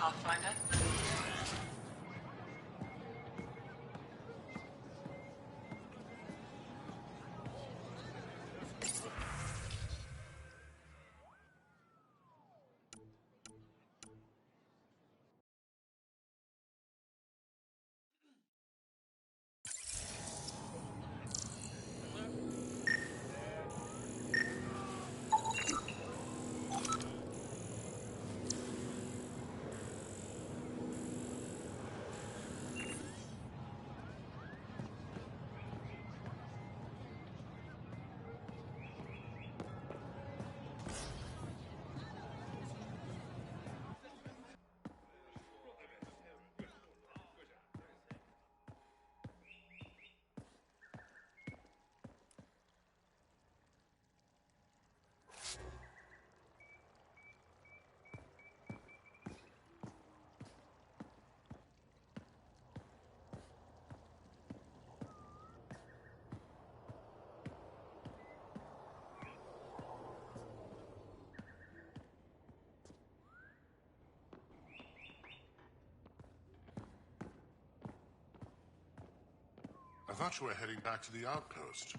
Pathfinder. I thought you were heading back to the outpost.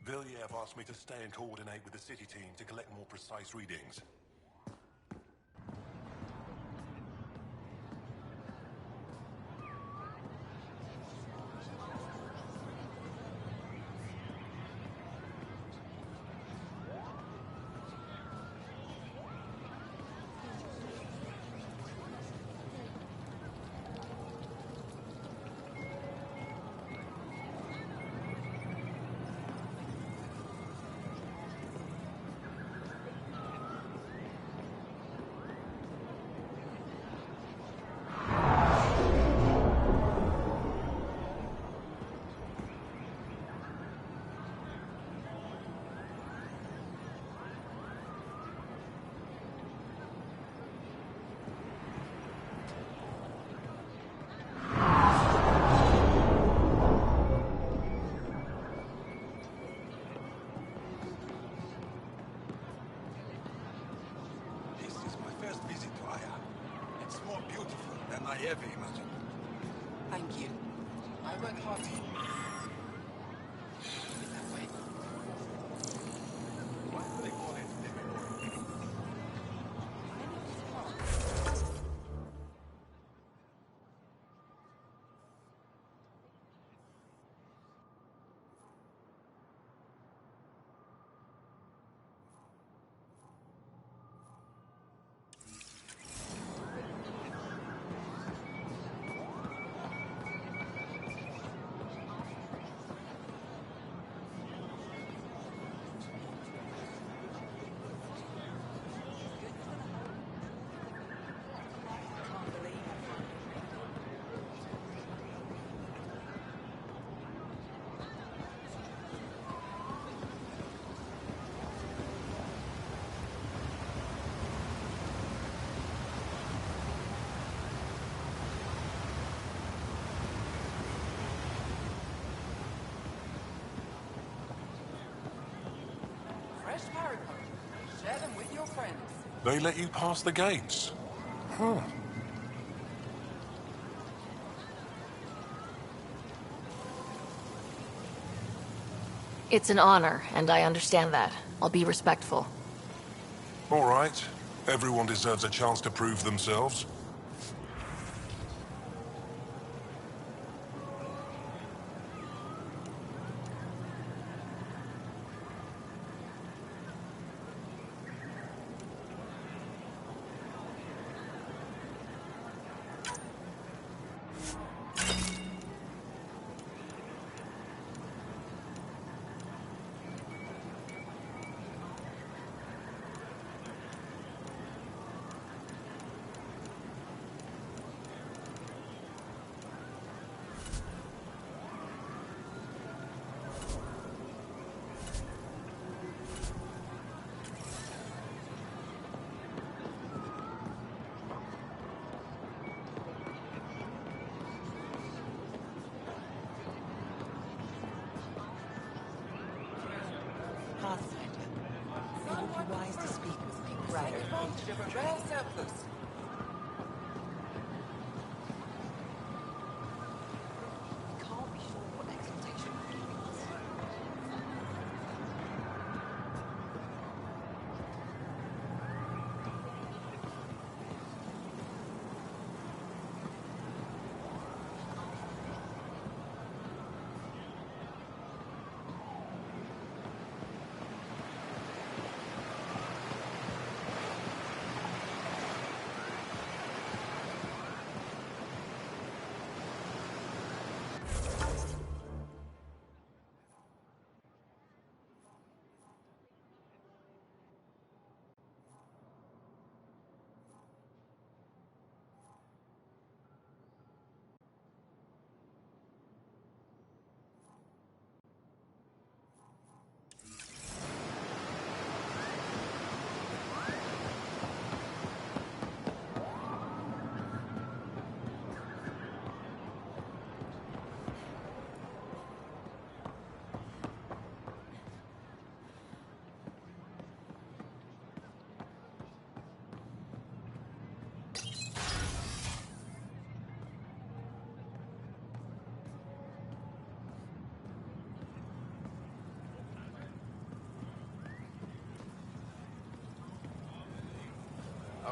Villiers asked me to stay and coordinate with the city team to collect more precise readings. I ever imagined. Thank you. I work hard to keep it that way. Why do they call it Fresh paracord. Share them with your friends. They let you pass the gates? Huh. It's an honor, and I understand that. I'll be respectful. All right. Everyone deserves a chance to prove themselves. Pathfinder. It would be wise to speak with me. Right. Advantage of a rare surplus.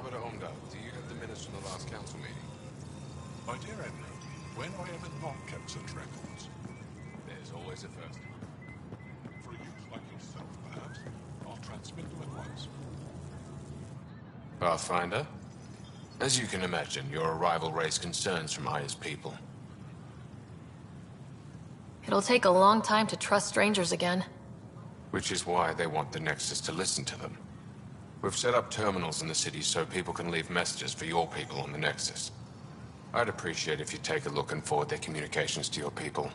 Omda, do you have the minutes from the last council meeting? My dear Edna, when have I ever not kept such records? There's always a first. For a youth like yourself, perhaps. I'll transmit them at once. Pathfinder? As you can imagine, your arrival raised concerns from Aya's people. It'll take a long time to trust strangers again. Which is why they want the Nexus to listen to them. We've set up terminals in the city so people can leave messages for your people on the Nexus. I'd appreciate if you take a look and forward their communications to your people.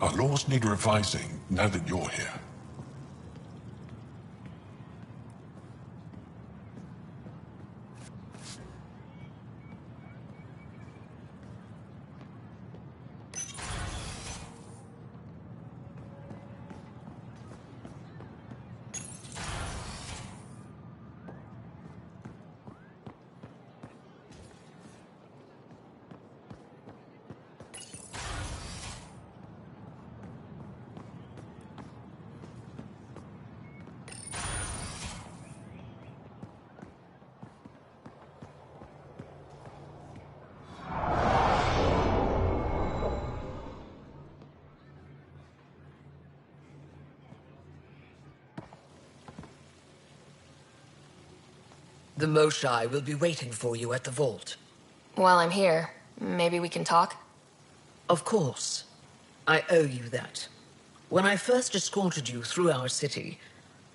Our laws need revising now that you're here. The Moshai will be waiting for you at the vault. While I'm here, maybe we can talk? Of course. I owe you that. When I first escorted you through our city,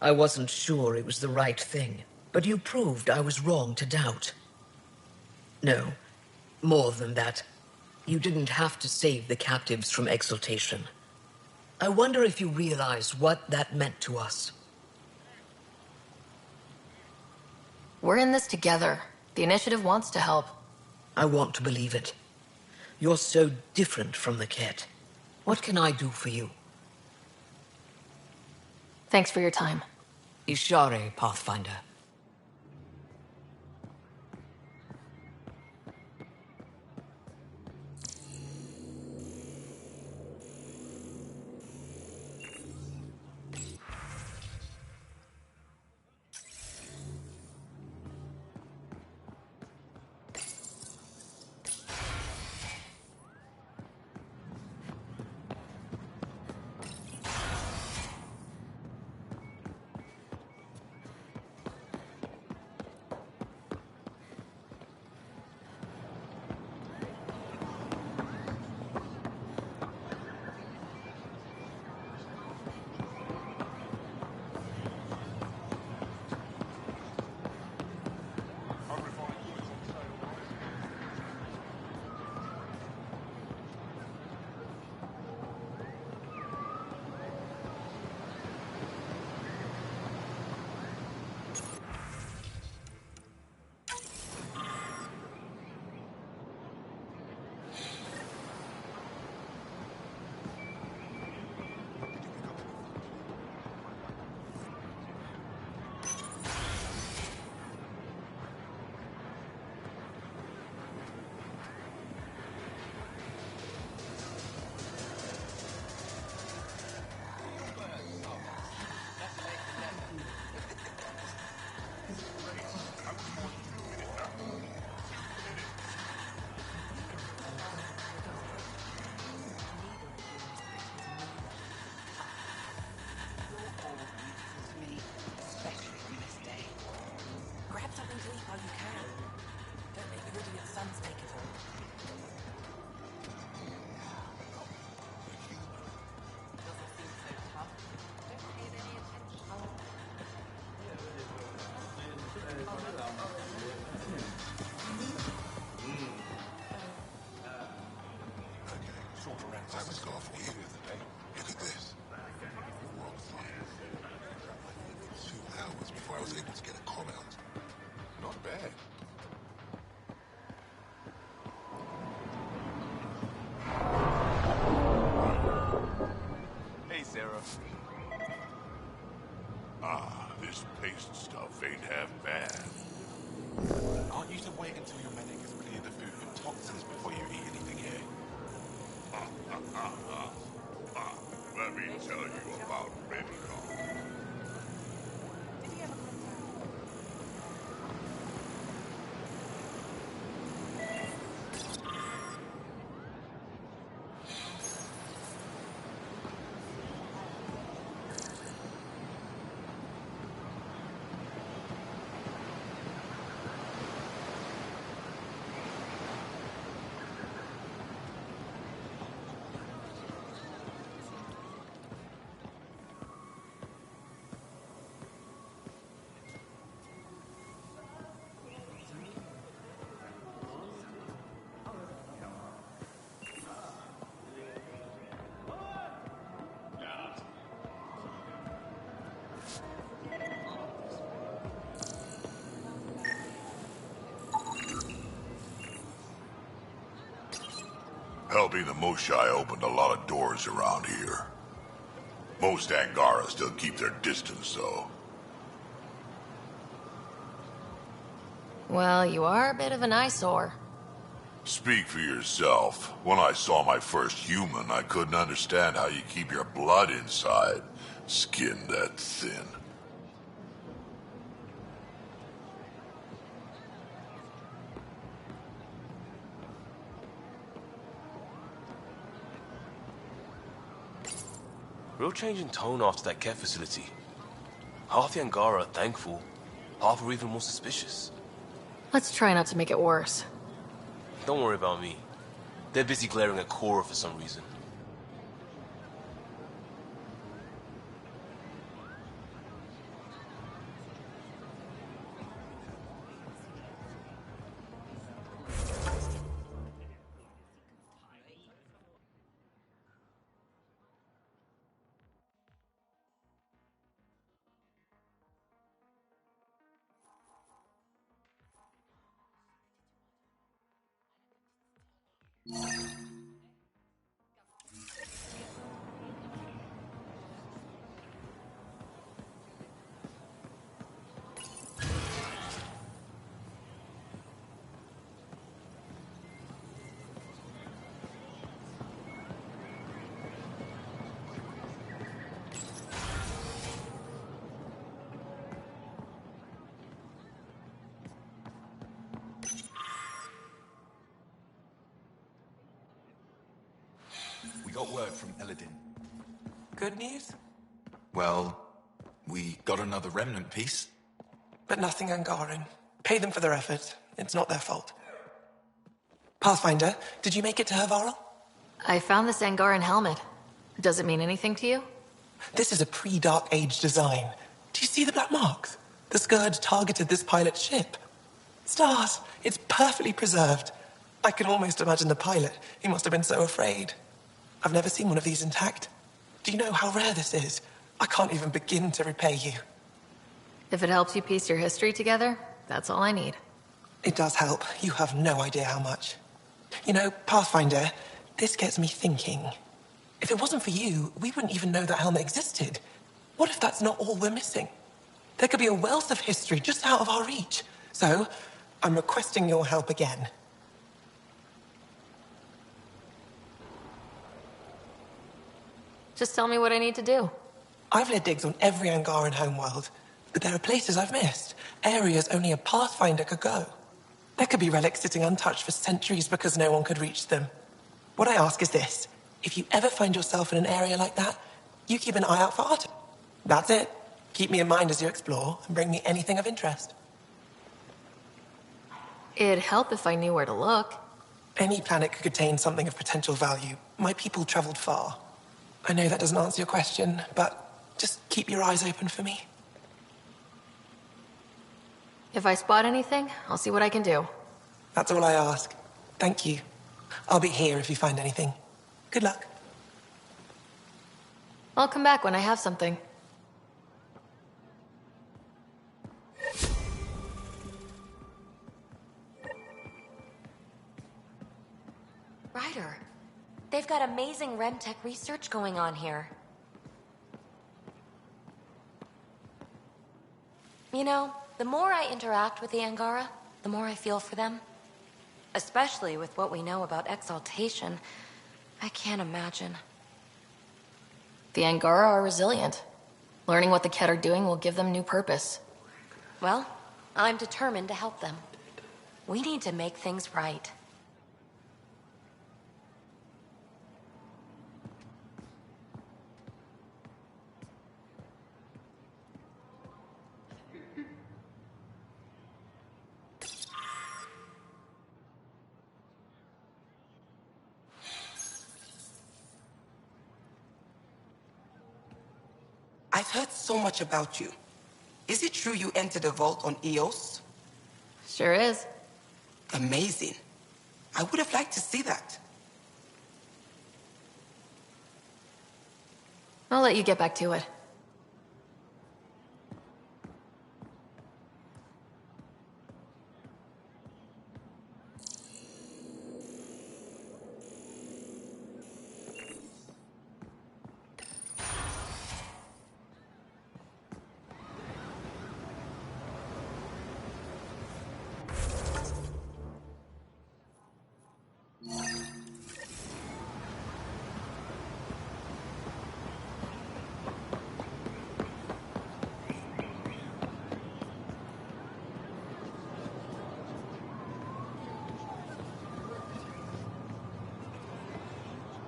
I wasn't sure it was the right thing, but you proved I was wrong to doubt. No, more than that. You didn't have to save the captives from exaltation. I wonder if you realize what that meant to us. We're in this together. The Initiative wants to help. I want to believe it. You're so different from the kid. What can I do for you? Thanks for your time. Ishare, Pathfinder. wayfarer. This paste stuff ain't half bad. Aren't you to wait until your medic has cleared the food for toxins before you eat anything here? Let me tell you about Medical. Helping the Moshai opened a lot of doors around here. Most Angara still keep their distance, though. Well, you are a bit of an eyesore. Speak for yourself. When I saw my first human, I couldn't understand how you keep your blood inside. Skin that thin. Real change in tone after that care facility. Half the Angara are thankful, half are even more suspicious. Let's try not to make it worse. Don't worry about me. They're busy glaring at Cora for some reason. We got word from Eladin. Good news? Well, we got another remnant piece. But nothing Angaran. Pay them for their effort. It's not their fault. Pathfinder, did you make it to Hervarl? I found this Angaran helmet. Does it mean anything to you? This is a pre-Dark Age design. Do you see the black marks? The Scourge targeted this pilot's ship. Stars, it's perfectly preserved. I can almost imagine the pilot. He must have been so afraid. I've never seen one of these intact. Do you know how rare this is? I can't even begin to repay you. If it helps you piece your history together, that's all I need. It does help. You have no idea how much. You know, Pathfinder, this gets me thinking. If it wasn't for you, we wouldn't even know that helmet existed. What if that's not all we're missing? There could be a wealth of history just out of our reach. So, I'm requesting your help again. Just tell me what I need to do. I've led digs on every Angaran homeworld, but there are places I've missed, areas only a Pathfinder could go. There could be relics sitting untouched for centuries because no one could reach them. What I ask is this: if you ever find yourself in an area like that, you keep an eye out for art. That's it. Keep me in mind as you explore, and bring me anything of interest. It'd help if I knew where to look. Any planet could contain something of potential value. My people traveled far. I know that doesn't answer your question, but just keep your eyes open for me. If I spot anything, I'll see what I can do. That's all I ask. Thank you. I'll be here if you find anything. Good luck. I'll come back when I have something. Ryder, they've got amazing RemTech research going on here. You know, the more I interact with the Angara, the more I feel for them. Especially with what we know about exaltation. I can't imagine. The Angara are resilient. Learning what the Ket are doing will give them new purpose. Well, I'm determined to help them. We need to make things right. I've heard so much about you. Is it true you entered a vault on Eos? Sure is. Amazing. I would have liked to see that. I'll let you get back to it.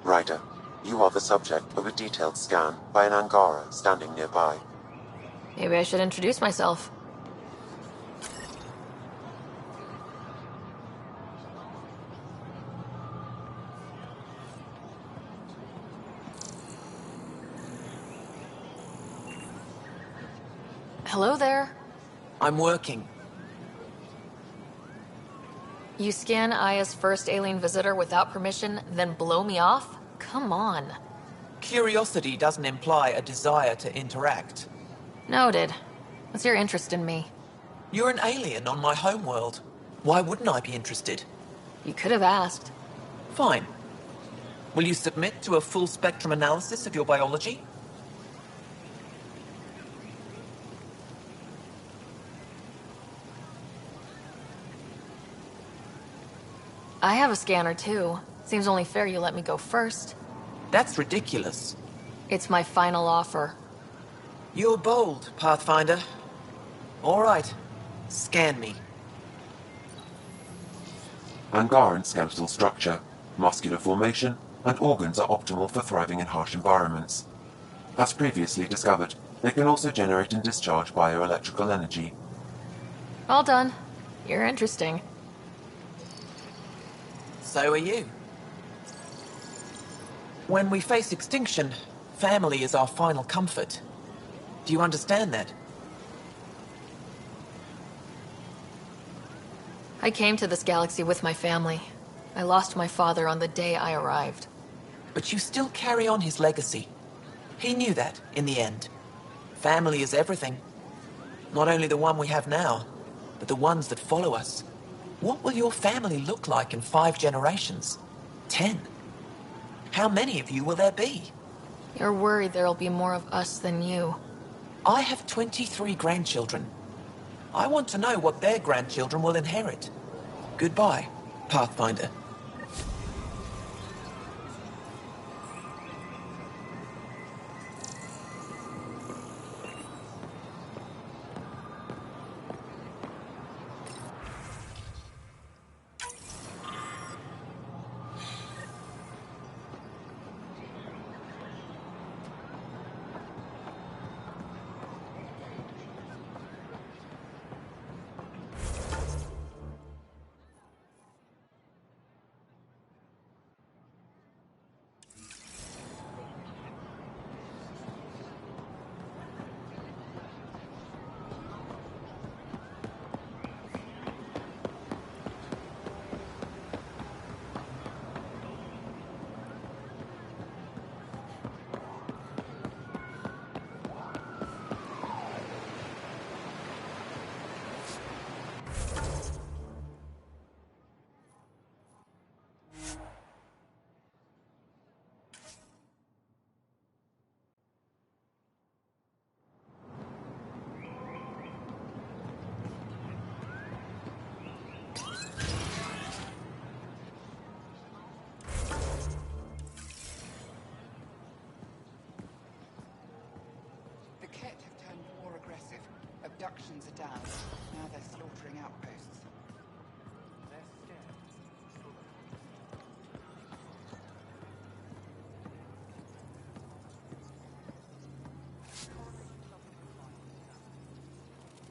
Ryder, you are the subject of a detailed scan by an Angara standing nearby. Maybe I should introduce myself. Hello there. I'm working. You scan Aya's first alien visitor without permission, then blow me off? Come on. Curiosity doesn't imply a desire to interact. Noted. What's your interest in me? You're an alien on my homeworld. Why wouldn't I be interested? You could have asked. Fine. Will you submit to a full spectrum analysis of your biology? I have a scanner too. Seems only fair you let me go first. That's ridiculous. It's my final offer. You're bold, Pathfinder. All right. Scan me. Angaran skeletal structure, muscular formation, and organs are optimal for thriving in harsh environments. As previously discovered, they can also generate and discharge bioelectrical energy. All done. You're interesting. So are you. When we face extinction, family is our final comfort. Do you understand that? I came to this galaxy with my family. I lost my father on the day I arrived. But you still carry on his legacy. He knew that, in the end. Family is everything. Not only the one we have now, but the ones that follow us. What will your family look like in 5 generations? 10? How many of you will there be? You're worried there'll be more of us than you. I have 23 grandchildren. I want to know what their grandchildren will inherit. Goodbye, Pathfinder. extractions are down. Now they're slaughtering outposts. They're scared.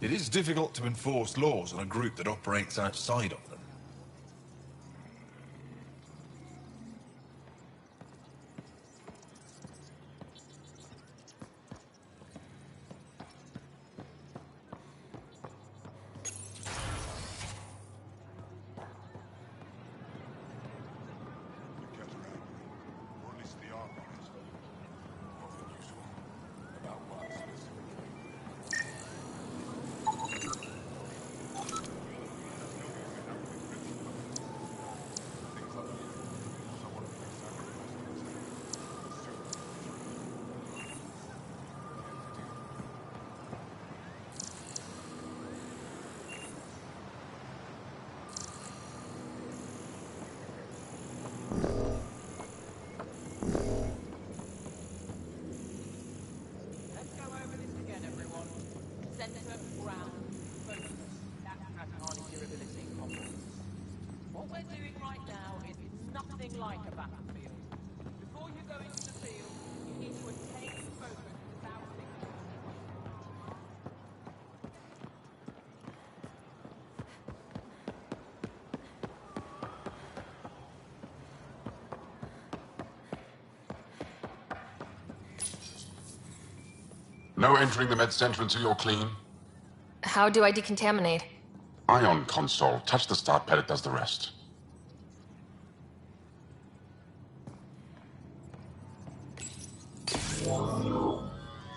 It is difficult to enforce laws on a group that operates outside of them. Or at least the archives. Nothing useful. About what specifically? Things like someone who makes sacrifices Let's go over this again, everyone. Center, ground, focus. That's harness your ability, comrades. What we're doing right now is nothing like a battlefield. Before you go into the field, you need to attain focus without thinking. No entering the med center until you're clean. How do I decontaminate? Ion console. Touch the start pad, it does the rest.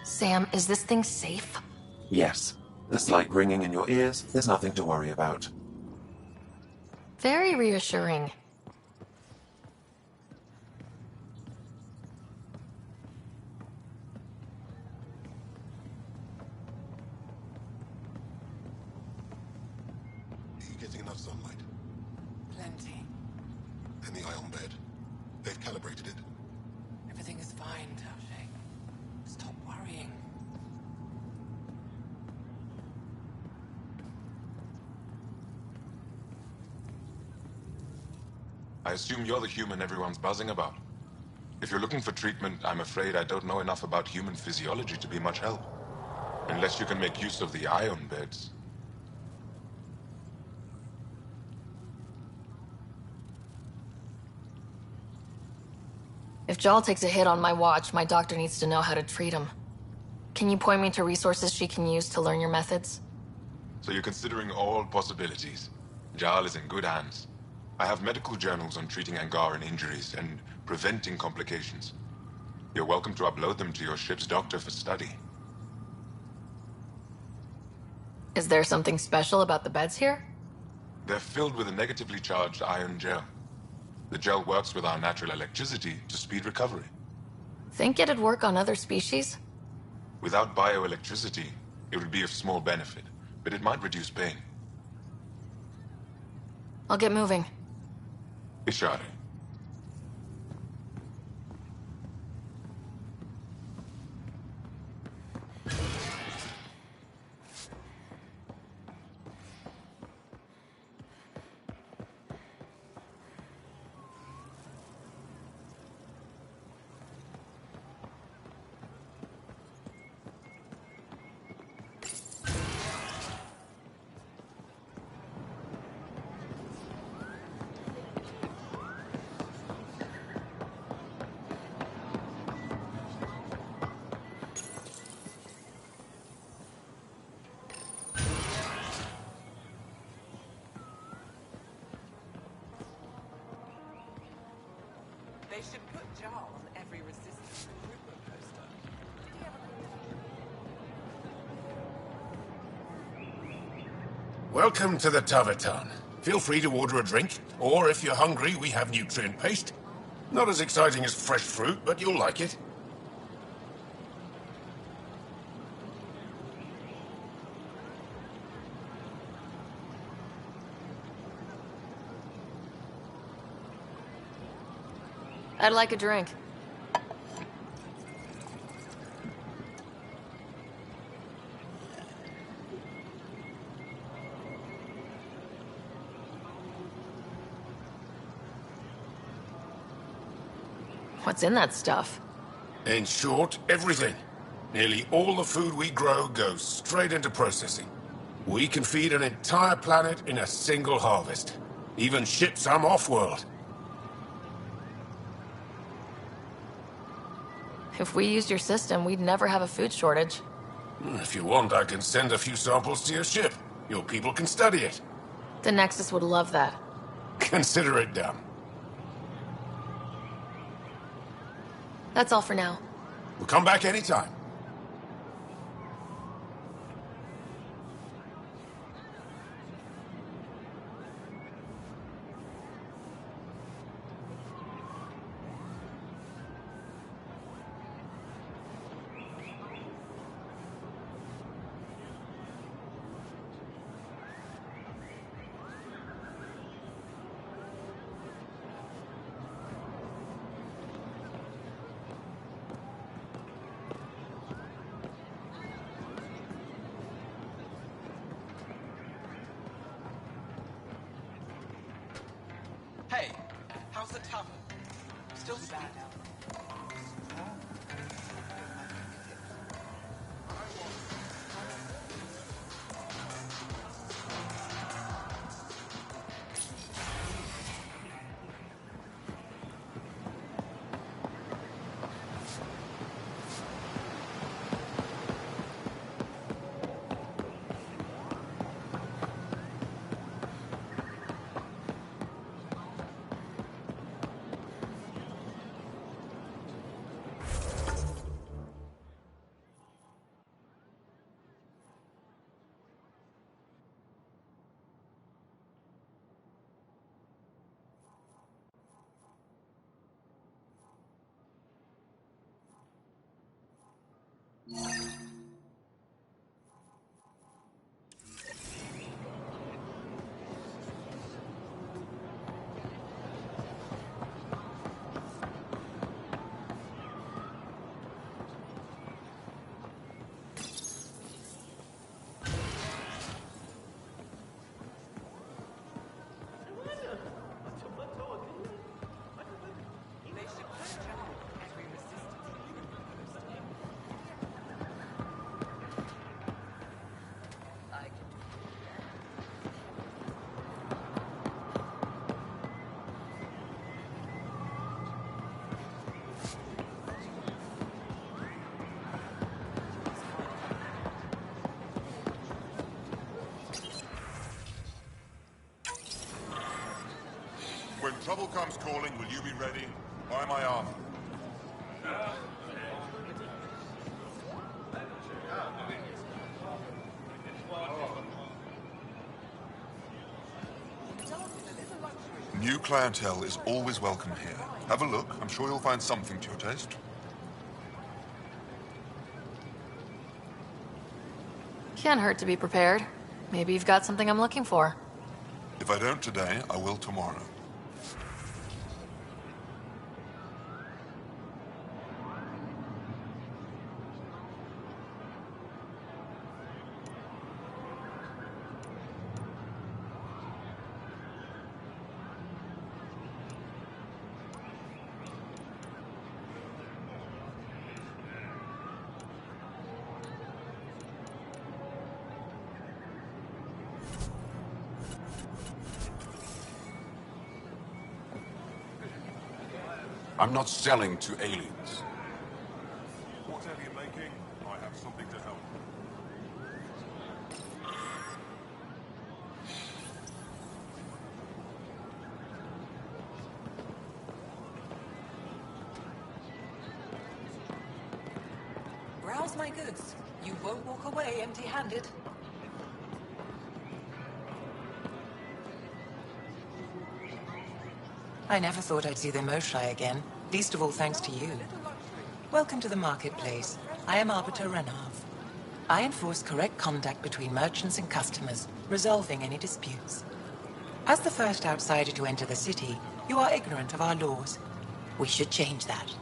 Sam, is this thing safe? Yes. The slight ringing in your ears, there's nothing to worry about. Very reassuring. Are you getting enough sunlight? Plenty. And the ion bed? They've calibrated it? Everything is fine, Taoshi. Stop worrying. I assume you're the human everyone's buzzing about. If you're looking for treatment, I'm afraid I don't know enough about human physiology to be much help. Unless you can make use of the ion beds. If Jal takes a hit on my watch, my doctor needs to know how to treat him. Can you point me to resources she can use to learn your methods? So you're considering all possibilities. Jal is in good hands. I have medical journals on treating Angaran injuries and preventing complications. You're welcome to upload them to your ship's doctor for study. Is there something special about the beds here? They're filled with a negatively charged ion gel. The gel works with our natural electricity to speed recovery. Think it'd work on other species? Without bioelectricity, it would be of small benefit, but it might reduce pain. I'll get moving. Ishari. They should put Jar on every resistance recruitment poster. Welcome to the Taverton. Feel free to order a drink, or if you're hungry, we have nutrient paste. Not as exciting as fresh fruit, but you'll like it. I'd like a drink. What's in that stuff? In short, everything. Nearly all the food we grow goes straight into processing. We can feed an entire planet in a single harvest. Even ship some off-world. If we used your system, we'd never have a food shortage. If you want, I can send a few samples to your ship. Your people can study it. The Nexus would love that. Consider it done. That's all for now. We'll come back anytime. Hey, how's the tavern? Still bad out. When trouble comes calling, will you be ready? Buy my armor. New clientele is always welcome here. Have a look. I'm sure you'll find something to your taste. Can't hurt to be prepared. Maybe you've got something I'm looking for. If I don't today, I will tomorrow. I'm not selling to aliens. Whatever you're making, I have something to help. Browse my goods. You won't walk away empty-handed. I never thought I'd see the Moshlai again, least of all thanks to you. Welcome to the marketplace. I am Arbiter Renav. I enforce correct conduct between merchants and customers, resolving any disputes. As the first outsider to enter the city, you are ignorant of our laws. We should change that.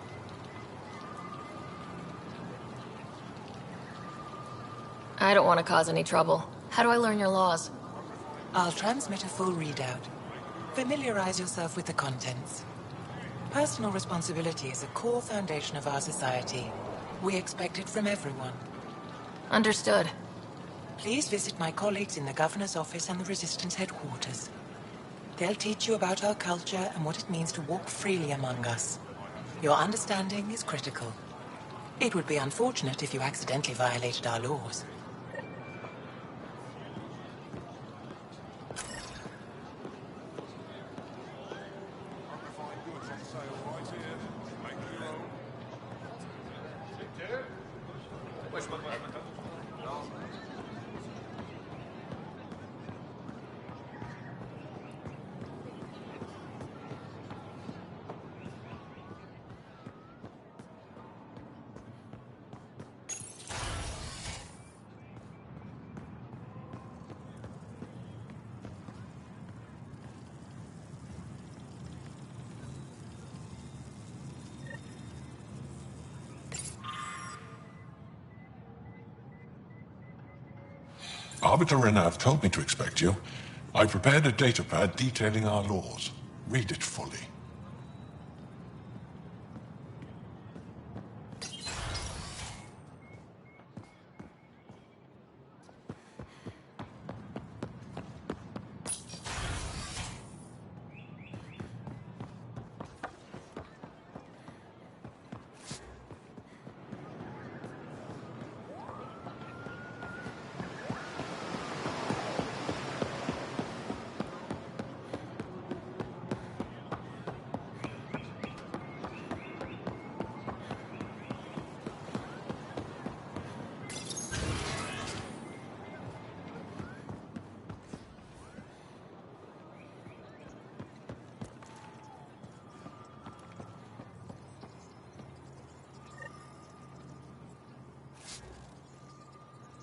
I don't want to cause any trouble. How do I learn your laws? I'll transmit a full readout. Familiarize yourself with the contents. Personal responsibility is a core foundation of our society. We expect it from everyone. Understood. Please visit my colleagues in the Governor's office and the Resistance headquarters. They'll teach you about our culture and what it means to walk freely among us. Your understanding is critical. It would be unfortunate if you accidentally violated our laws. Arbiter Renav told me to expect you. I prepared a datapad detailing our laws. Read it fully.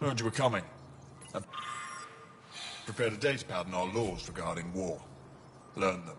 Heard you were coming. I prepared a datapad on our laws regarding war. Learn them.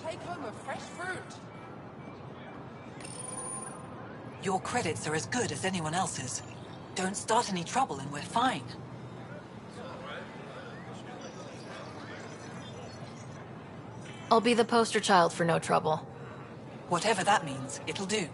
Take home a fresh fruit. Your credits are as good as anyone else's. Don't start any trouble and we're fine. I'll be the poster child for no trouble. Whatever that means, it'll do.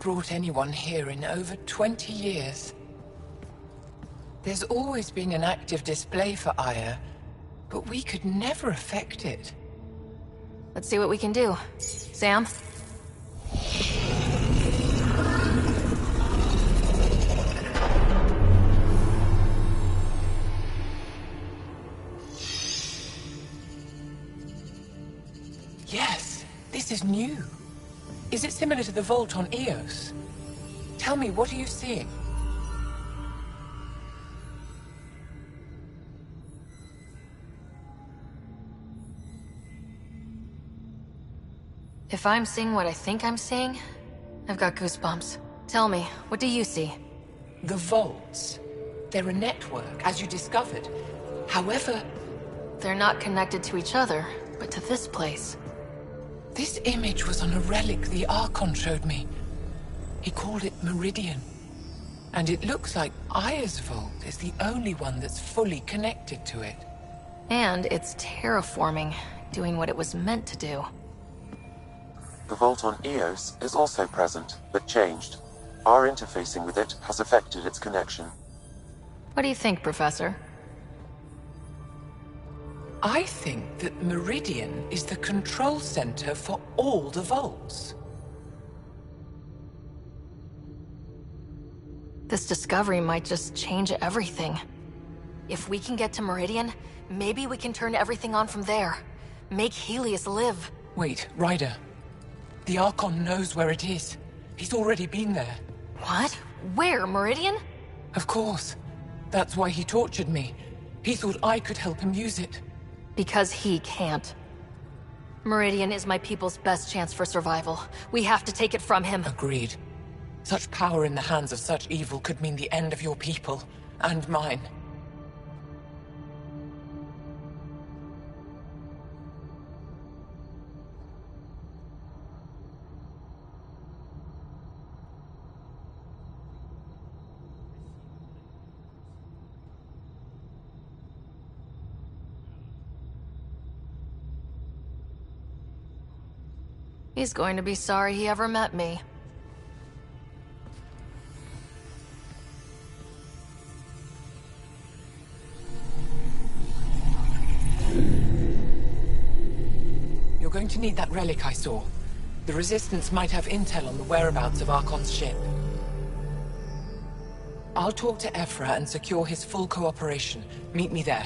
brought anyone here in over 20 years. There's always been an active display for Aya, but we could never affect it. Let's see what we can do. Sam? Yes, this is new. Is it similar to the vault on Eos? Tell me, what are you seeing? If I'm seeing what I think I'm seeing, I've got goosebumps. Tell me, what do you see? The vaults. They're a network, as you discovered. However... They're not connected to each other, but to this place. This image was on a relic the Archon showed me. He called it Meridian. And it looks like Aya's vault is the only one that's fully connected to it. And it's terraforming, doing what it was meant to do. The vault on Eos is also present, but changed. Our interfacing with it has affected its connection. What do you think, Professor? I think that Meridian is the control center for all the vaults. This discovery might just change everything. If we can get to Meridian, maybe we can turn everything on from there. Make Helios live. Wait, Ryder. The Archon knows where it is. He's already been there. What? Where? Meridian? Of course. That's why he tortured me. He thought I could help him use it. Because he can't. Meridian is my people's best chance for survival. We have to take it from him. Agreed. Such power in the hands of such evil could mean the end of your people, and mine. He's going to be sorry he ever met me. You're going to need that relic I saw. The Resistance might have intel on the whereabouts of Archon's ship. I'll talk to Ephra and secure his full cooperation. Meet me there.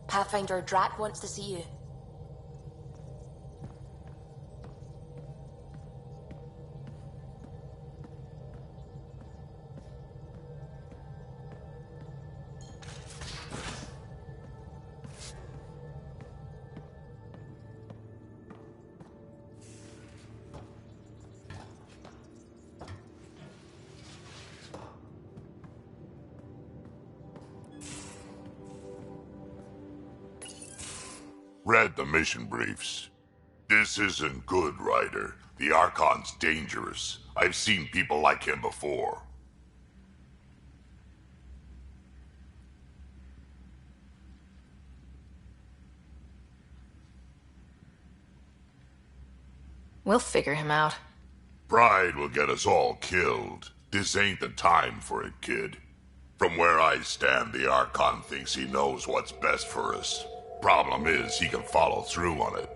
Pathfinder Drat wants to see you. Read the mission briefs. This isn't good, Ryder. The Archon's dangerous. I've seen people like him before. We'll figure him out. Pride will get us all killed. This ain't the time for it, kid. From where I stand, the Archon thinks he knows what's best for us. Problem is, he can follow through on it.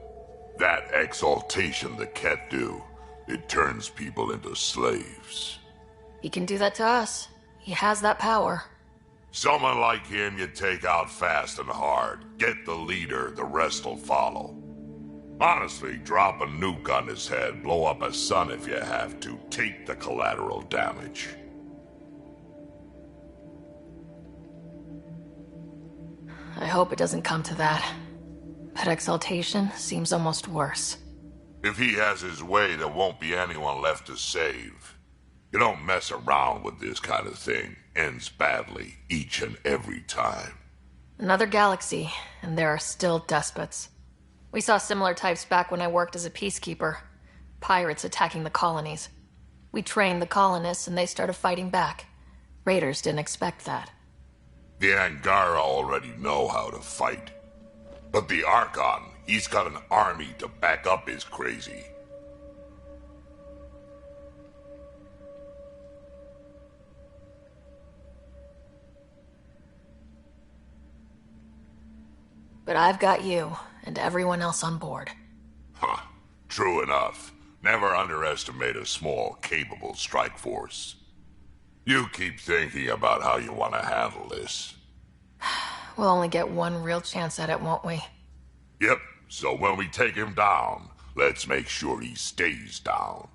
That exaltation the Ket do, it turns people into slaves. He can do that to us. He has that power. Someone like him you take out fast and hard. Get the leader, the rest will follow. Honestly, drop a nuke on his head, blow up a sun if you have to. Take the collateral damage. I hope it doesn't come to that. But exaltation seems almost worse. If he has his way, there won't be anyone left to save. You don't mess around with this kind of thing. Ends badly, each and every time. Another galaxy, and there are still despots. We saw similar types back when I worked as a peacekeeper. Pirates attacking the colonies. We trained the colonists and they started fighting back. Raiders didn't expect that. The Angara already know how to fight. But the Archon, he's got an army to back up his crazy. But I've got you, and everyone else on board. Huh. True enough. Never underestimate a small, capable strike force. You keep thinking about how you want to handle this. We'll only get one real chance at it, won't we? Yep, so when we take him down, let's make sure he stays down.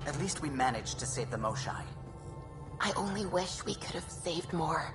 At least we managed to save the Moshai. I only wish we could have saved more.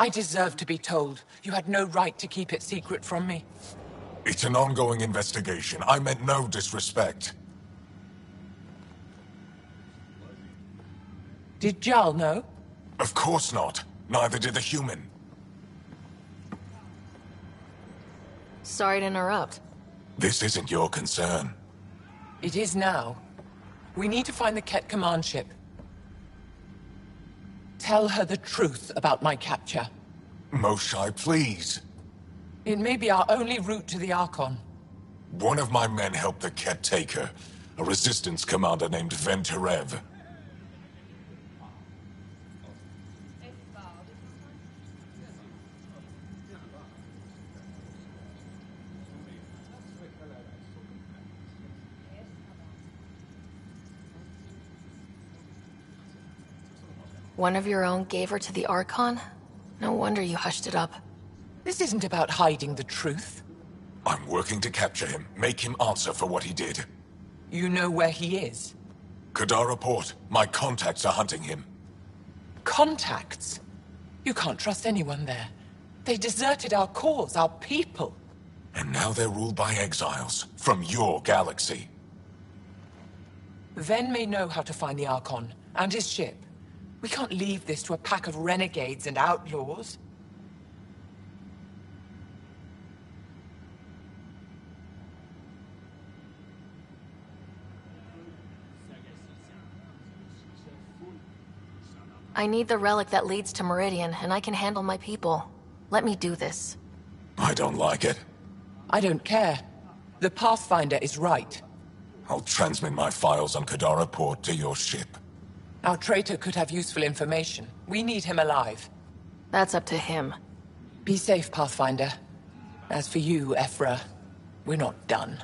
I deserve to be told. You had no right to keep it secret from me. It's an ongoing investigation. I meant no disrespect. Did Jarl know? Of course not. Neither did the human. Sorry to interrupt. This isn't your concern. It is now. We need to find the Ket command ship. Tell her the truth about my capture. Moshai, please. It may be our only route to the Archon. One of my men helped the Ket take her. A resistance commander named Venturev. One of your own gave her to the Archon? No wonder you hushed it up. This isn't about hiding the truth. I'm working to capture him, make him answer for what he did. You know where he is? Kadara Port. My contacts are hunting him. Contacts? You can't trust anyone there. They deserted our cause, our people. And now they're ruled by exiles from your galaxy. Ven may know how to find the Archon and his ship. We can't leave this to a pack of renegades and outlaws. I need the relic that leads to Meridian, and I can handle my people. Let me do this. I don't like it. I don't care. The Pathfinder is right. I'll transmit my files on Kadara Port to your ship. Our traitor could have useful information. We need him alive. That's up to him. Be safe, Pathfinder. As for you, Ephra, we're not done.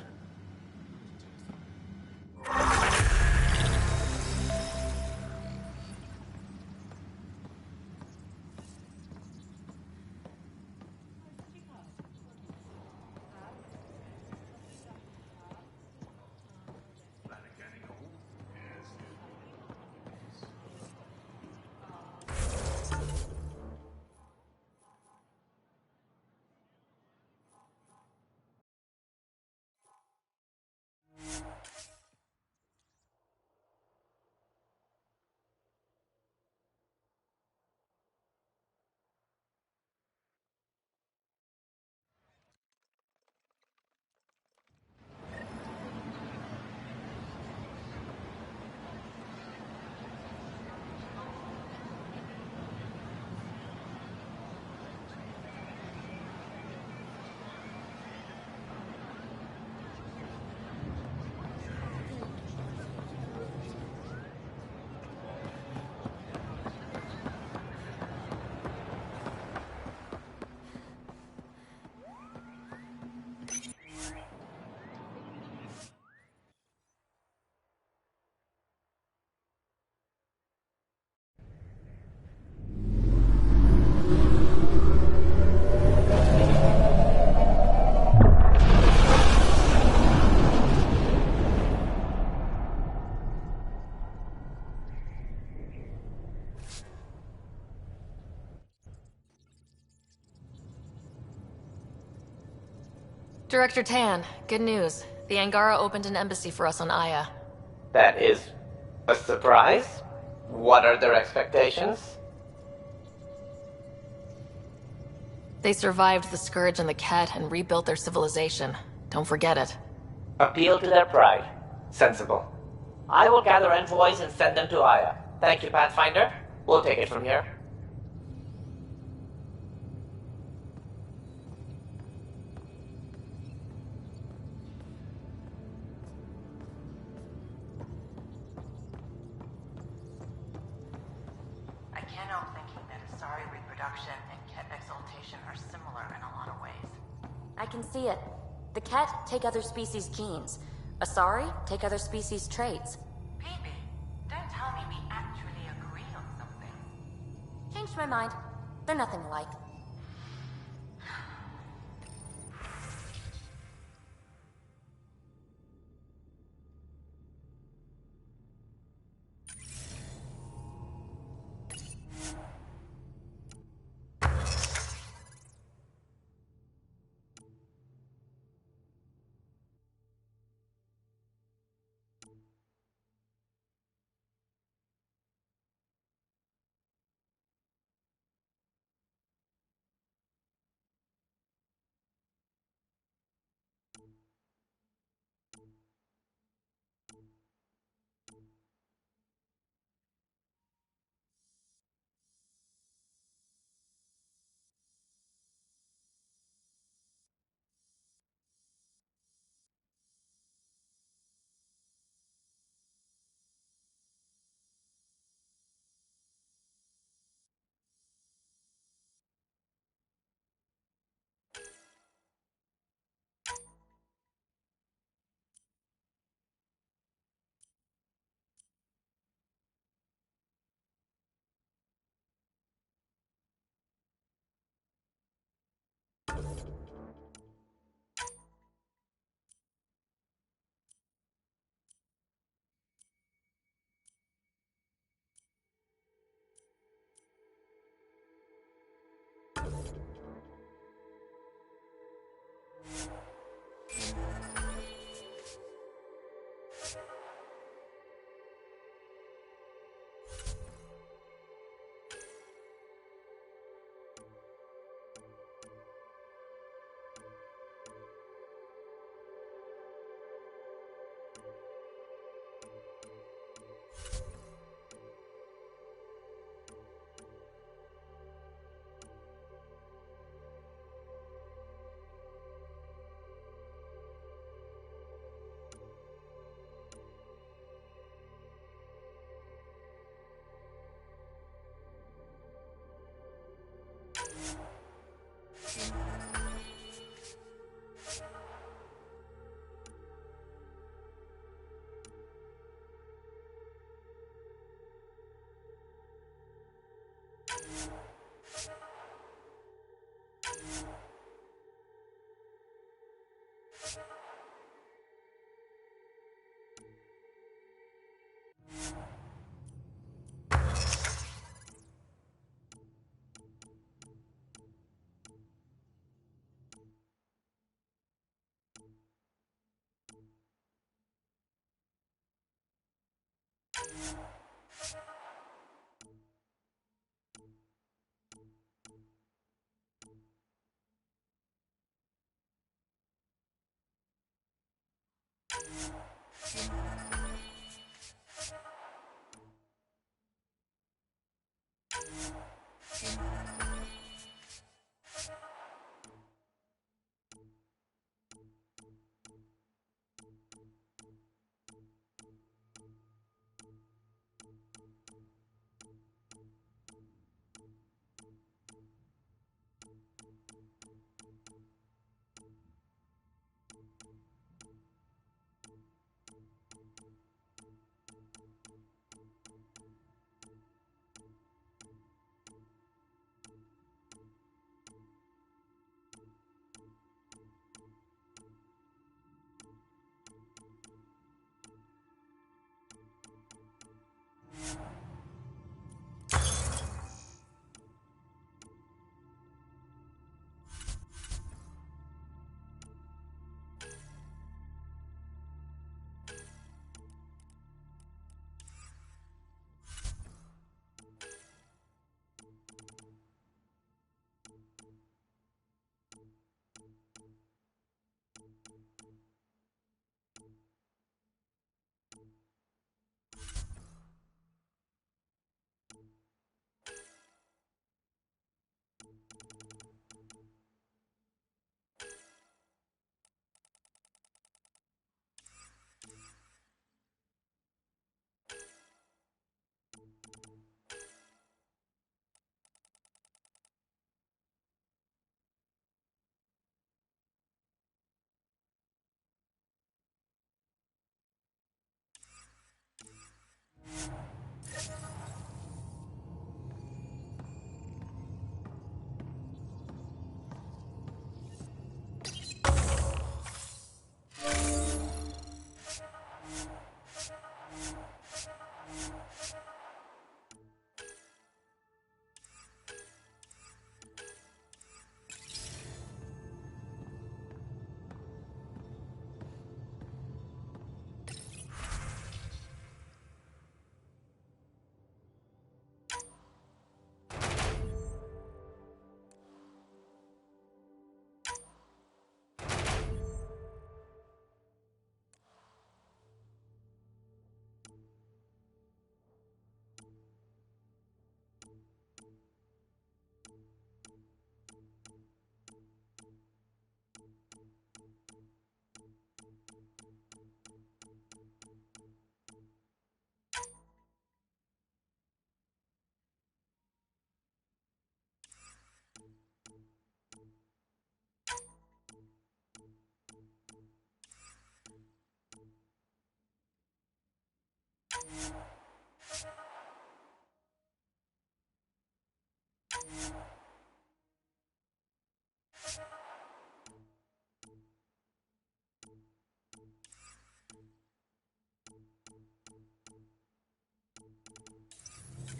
Director Tan, good news. The Angara opened an embassy for us on Aya. That is a surprise? What are their expectations? They survived the Scourge and the Ket and rebuilt their civilization. Don't forget it. Appeal to their pride. Sensible. I will gather envoys and send them to Aya. Thank you, Pathfinder. We'll take it from here. I can't help thinking that Asari reproduction and Ket exaltation are similar in a lot of ways. I can see it. The Ket take other species' genes. Asari take other species' traits. Maybe. Don't tell me we actually agree on something. Changed my mind. They're nothing alike.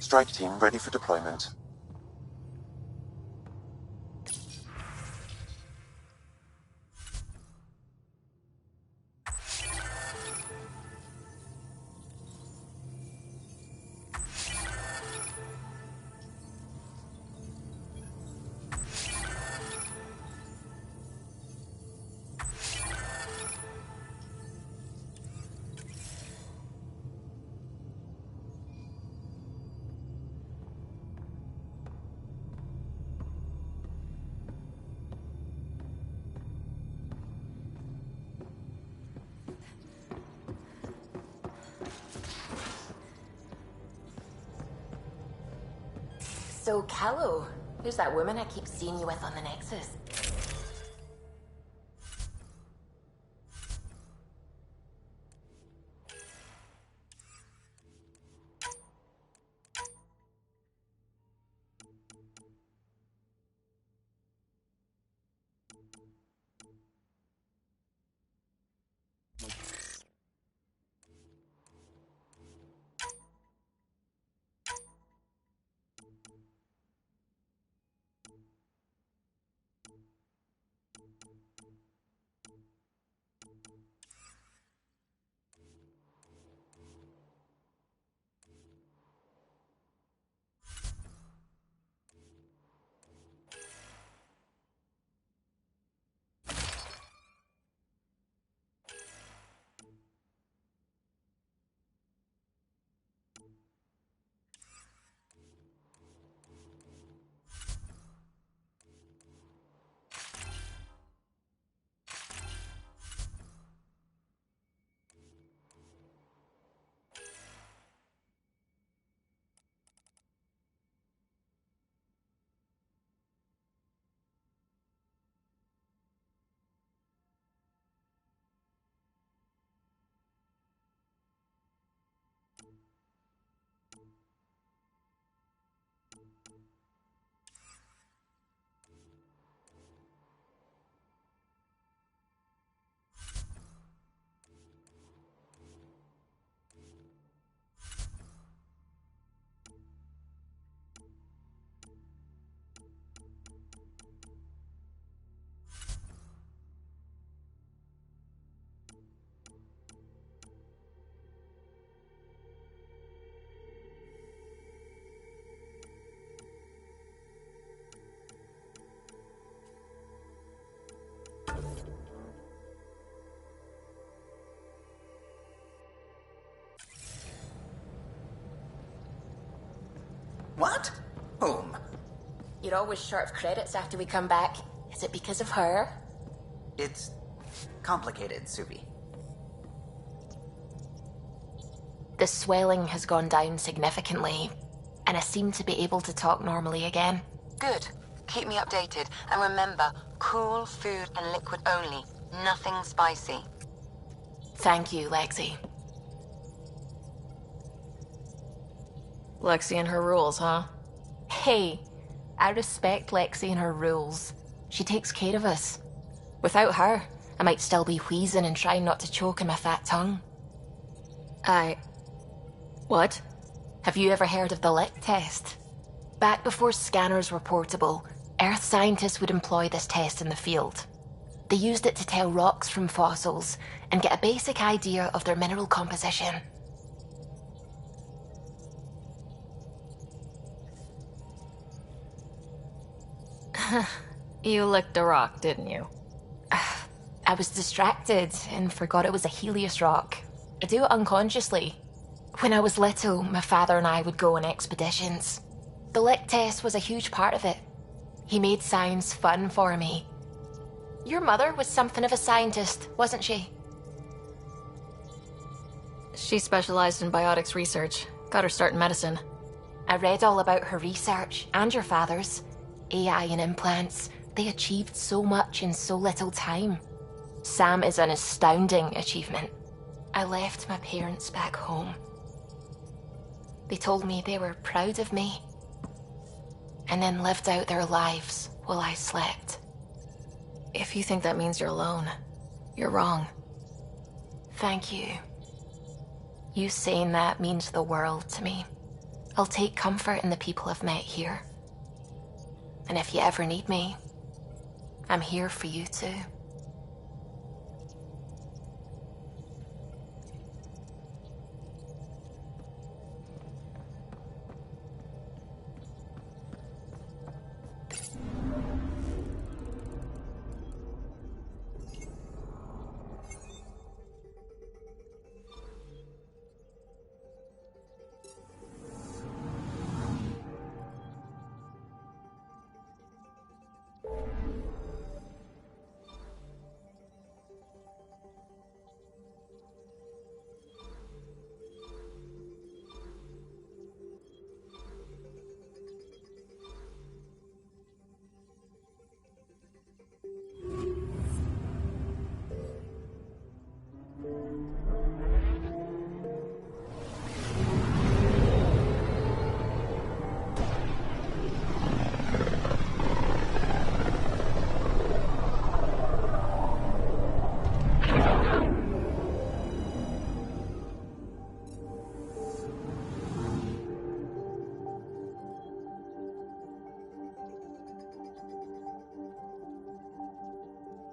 Strike team ready for deployment. So, Callow, who's that woman I keep seeing you with on the Nexus? What? Whom? You're always short of credits after we come back. Is it because of her? It's complicated, Subi. The swelling has gone down significantly, and I seem to be able to talk normally again. Good. Keep me updated. And remember, cool food and liquid only. Nothing spicy. Thank you, Lexi. Lexi and her rules, huh? Hey, I respect Lexi and her rules. She takes care of us. Without her, I might still be wheezing and trying not to choke on my fat tongue. What? Have you ever heard of the lick test? Back before scanners were portable, Earth scientists would employ this test in the field. They used it to tell rocks from fossils and get a basic idea of their mineral composition. You licked a rock, didn't you? I was distracted and forgot it was a Helios rock. I do it unconsciously. When I was little, my father and I would go on expeditions. The lick test was a huge part of it. He made science fun for me. Your mother was something of a scientist, wasn't she? She specialized in biotics research. Got her start in medicine. I read all about her research, and your father's. AI and implants. They achieved so much in so little time. Sam is an astounding achievement. I left my parents back home. They told me they were proud of me, and then lived out their lives while I slept. If you think that means you're alone, you're wrong. Thank you. You saying that means the world to me. I'll take comfort in the people I've met here. And if you ever need me, I'm here for you too.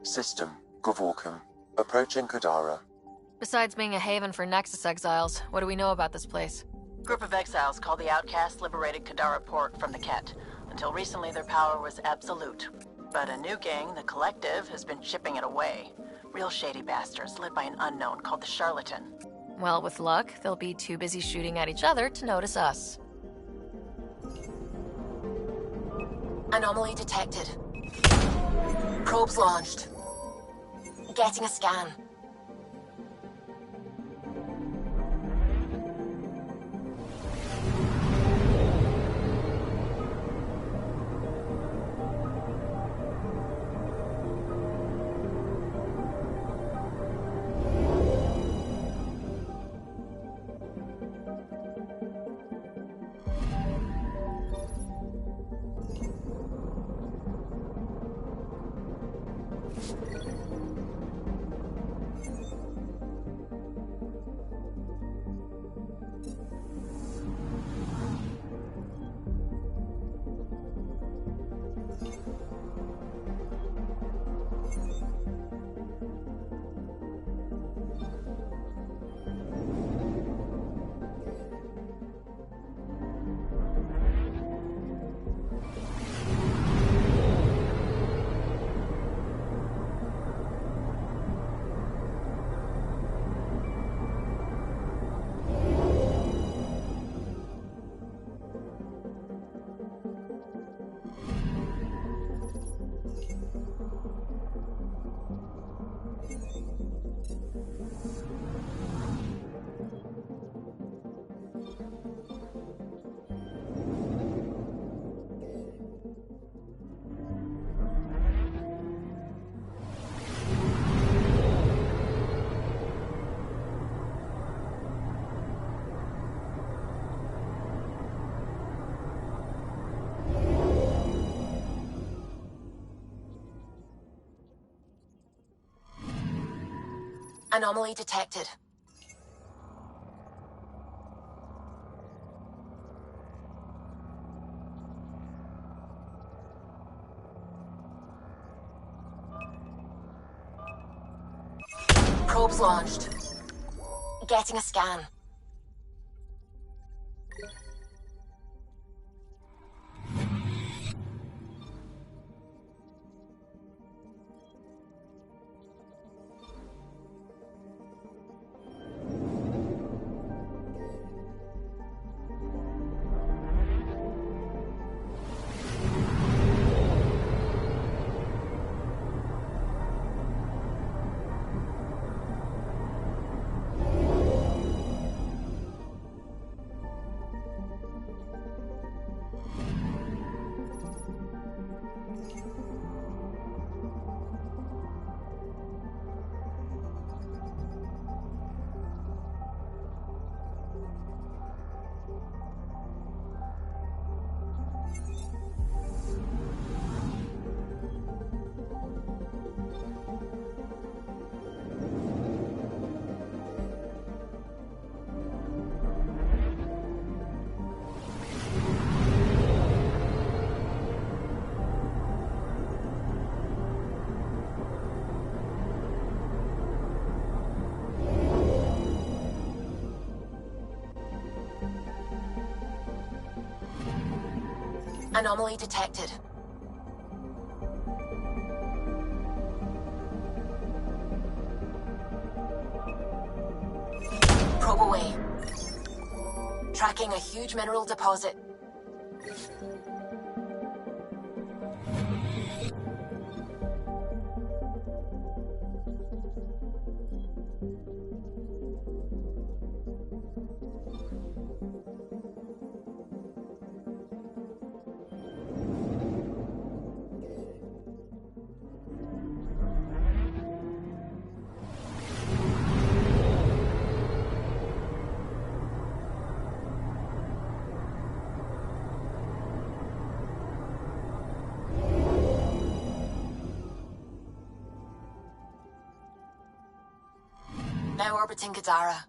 System, Gavorkum. Approaching Kadara. Besides being a haven for Nexus exiles, what do we know about this place? Group of exiles called the Outcasts liberated Kadara Port from the Ket. Until recently, their power was absolute. But a new gang, the Collective, has been chipping it away. Real shady bastards, led by an unknown called the Charlatan. Well, with luck, they'll be too busy shooting at each other to notice us. Anomaly detected. Probes launched. Getting a scan. Anomaly detected. Probes launched. Getting a scan. Anomaly detected. Probe away. Tracking a huge mineral deposit. Now orbiting Gadara.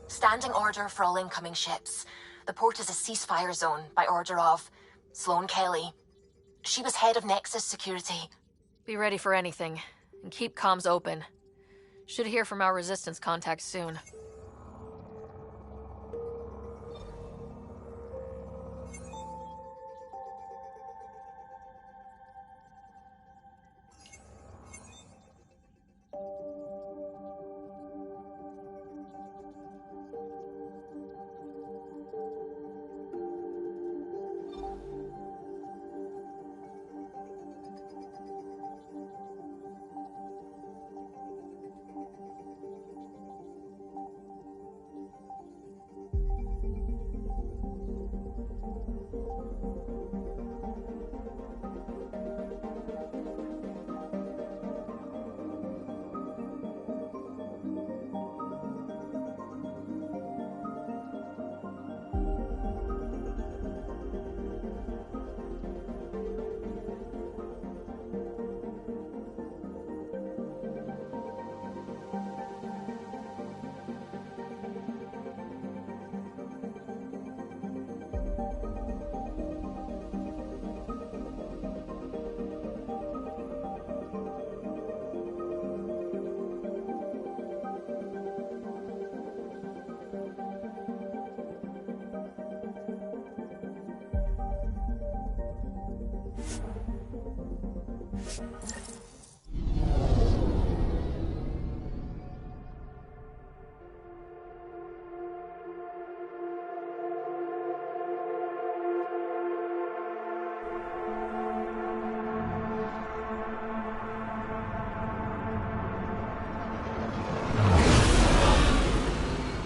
Standing order for all incoming ships. The port is a ceasefire zone by order of Sloane Kelly. She was head of Nexus security. Be ready for anything, and keep comms open. Should hear from our resistance contacts soon.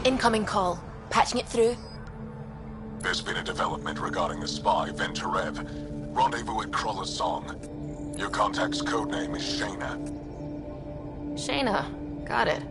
Incoming call. Patching it through. There's been a development regarding the spy, Venturev. Rendezvous at Kroller's Song. Your contact's codename is Shayna. Shayna. Got it.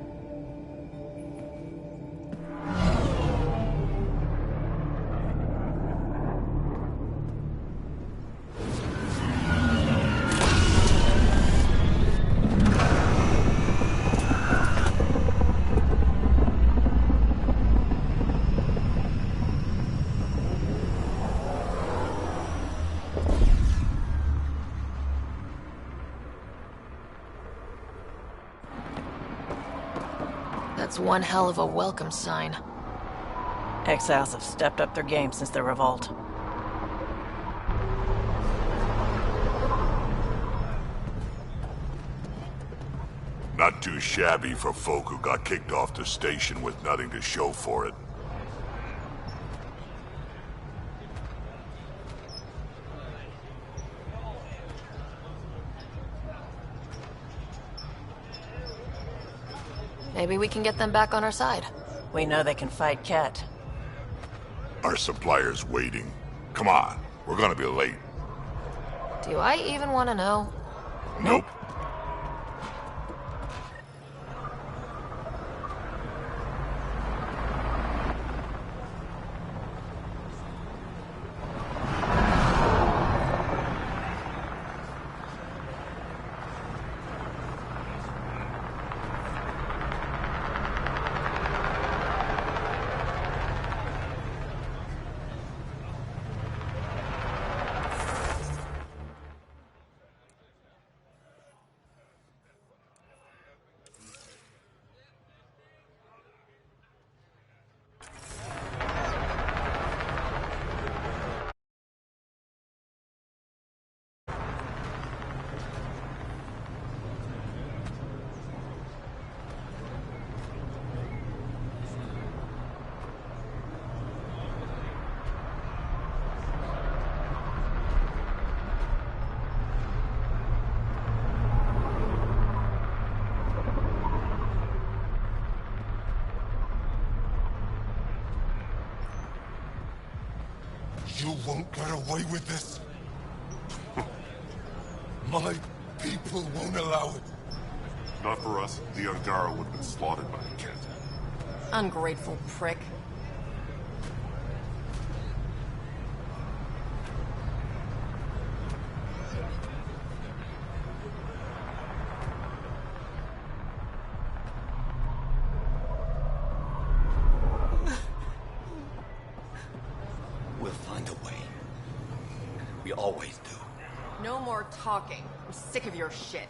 That's one hell of a welcome sign. Exiles have stepped up their game since the revolt. Not too shabby for folk who got kicked off the station with nothing to show for it. Maybe we can get them back on our side. We know they can fight Ket. Our supplier's waiting. Come on, we're gonna be late. Do I even want to know? Nope. You won't get away with this. My people won't allow it. Not for us. The Angara would have been slaughtered by the Kent. Ungrateful prick. We'll find a way. We always do. No more talking. I'm sick of your shit.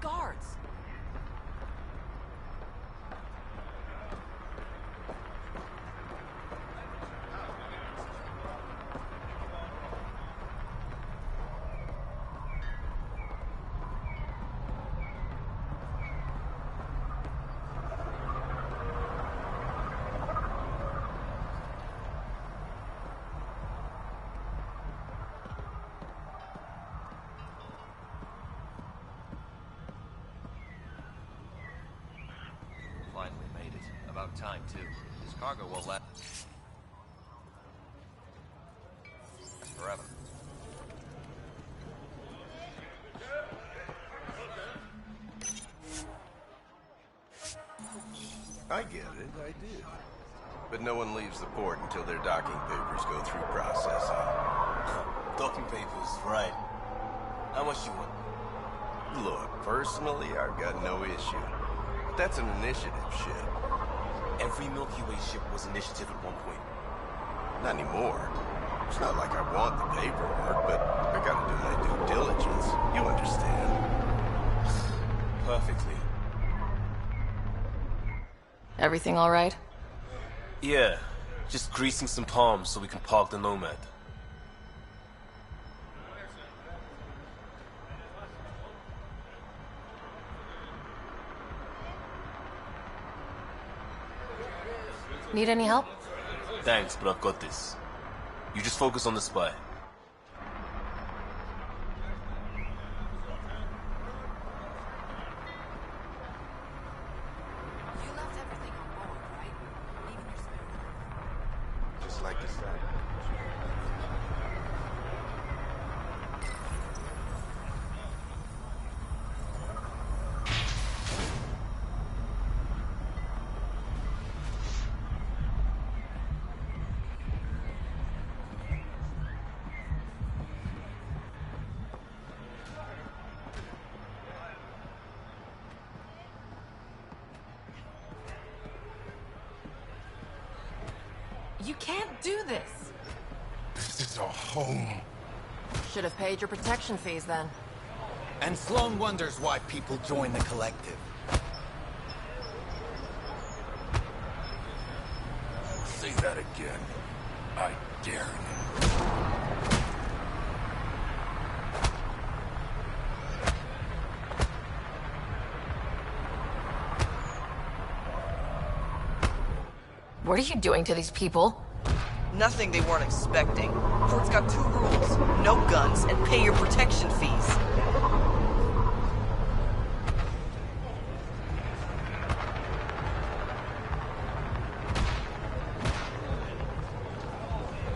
Guards. Finally made it. About time, too. This cargo won't last forever. I get it, I do. But no one leaves the port until their docking papers go through processing. Docking papers, right. How much you want? Look, personally, I've got no issue. But that's an initiative ship. Every Milky Way ship was initiative at one point. Not anymore. It's not like I want the paperwork, but I gotta do my due diligence. You understand. Perfectly. Everything all right? Yeah, just greasing some palms so we can park the Nomad. Need any help? Thanks, but I've got this. You just focus on the spy. Just like you said. You can't do this. This is our home. Should have paid your protection fees then. And Sloan wonders why people join the collective. Say that again. I dare you. What are you doing to these people? Nothing they weren't expecting. Port's got 2 rules. No guns and pay your protection fees.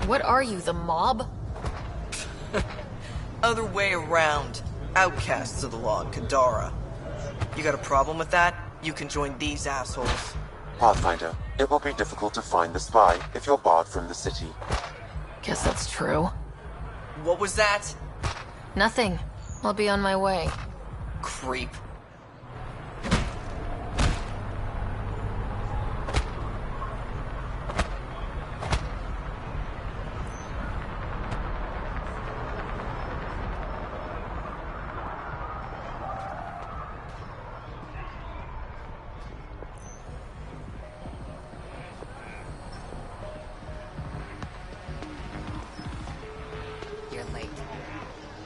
What are you, the mob? Other way around. Outcasts of the law in Kadara. You got a problem with that? You can join these assholes. Pathfinder, It will be difficult to find the spy if you're barred from the city. Guess that's true. What was that? Nothing. I'll be on my way. Creep. You're late.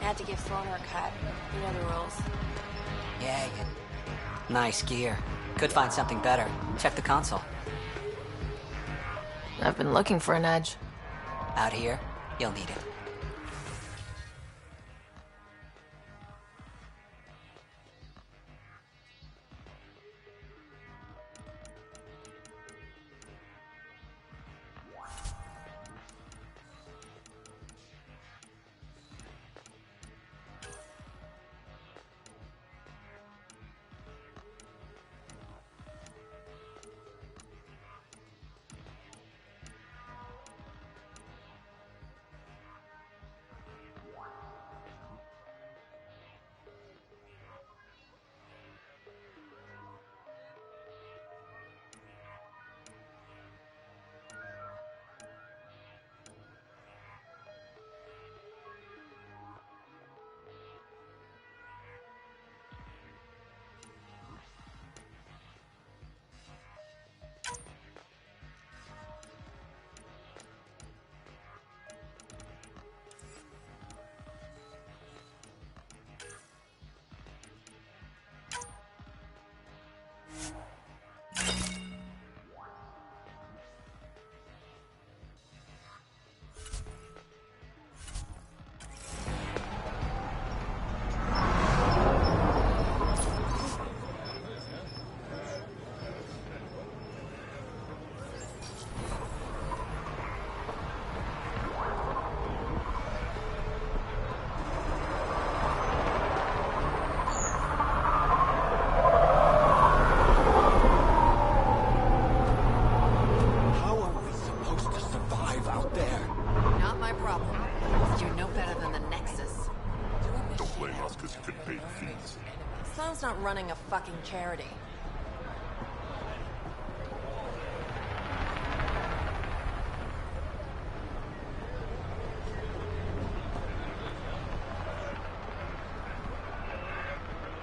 I had to give Sloan her cut. You know the rules. Yeah. Nice gear. Could find something better. Check the console. I've been looking for an edge. Out here, you'll need it. Sloan's not running a fucking charity.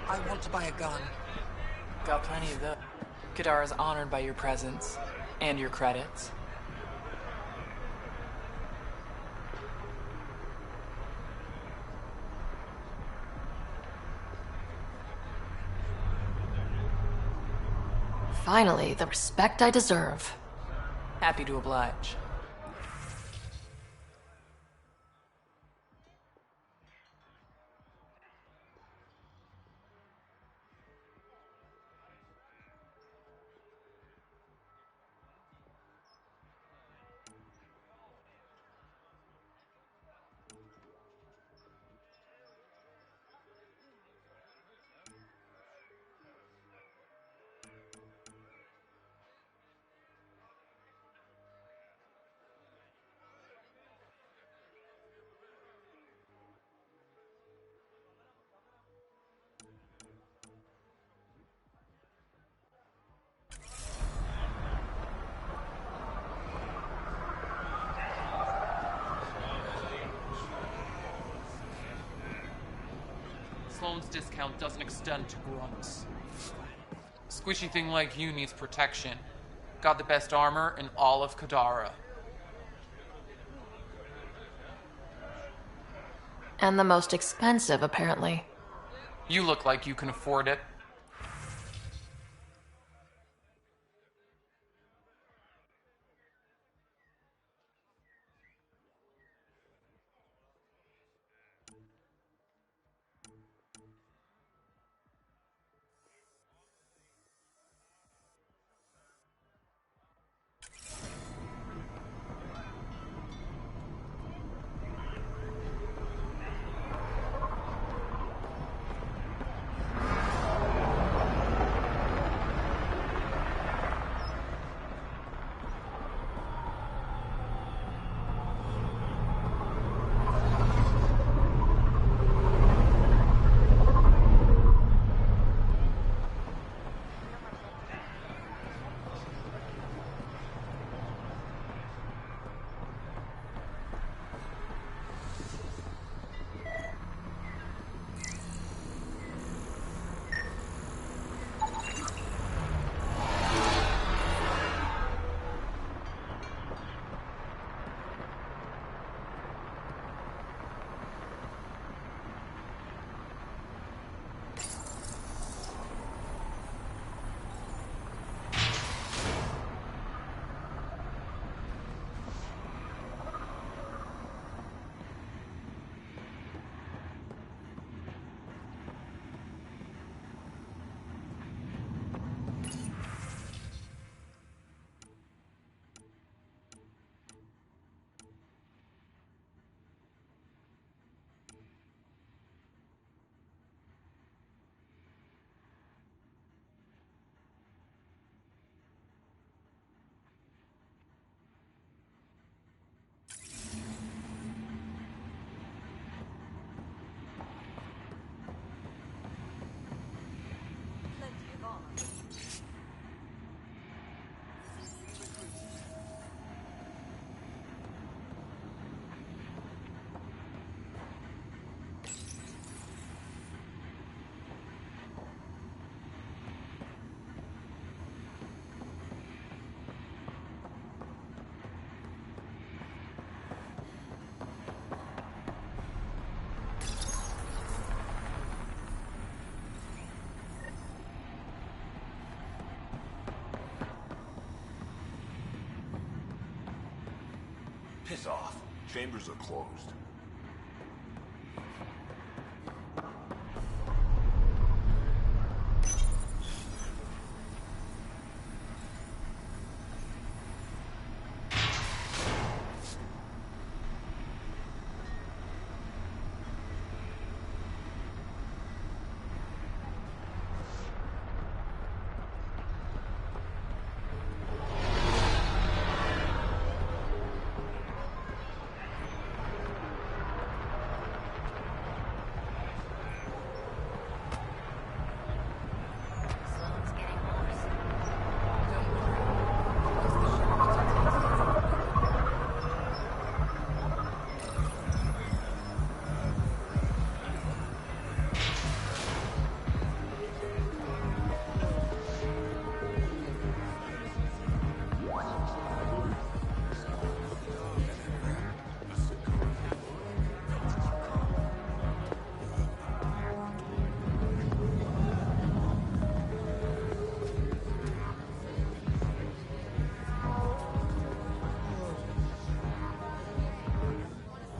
I want to buy a gun. Got plenty of those. Kadara's honored by your presence and your credits. Finally, the respect I deserve. Happy to oblige. Sloan's discount doesn't extend to grunts. Squishy thing like you needs protection. Got the best armor in all of Kadara. And the most expensive, apparently. You look like you can afford it. Piss off. Chambers are closed.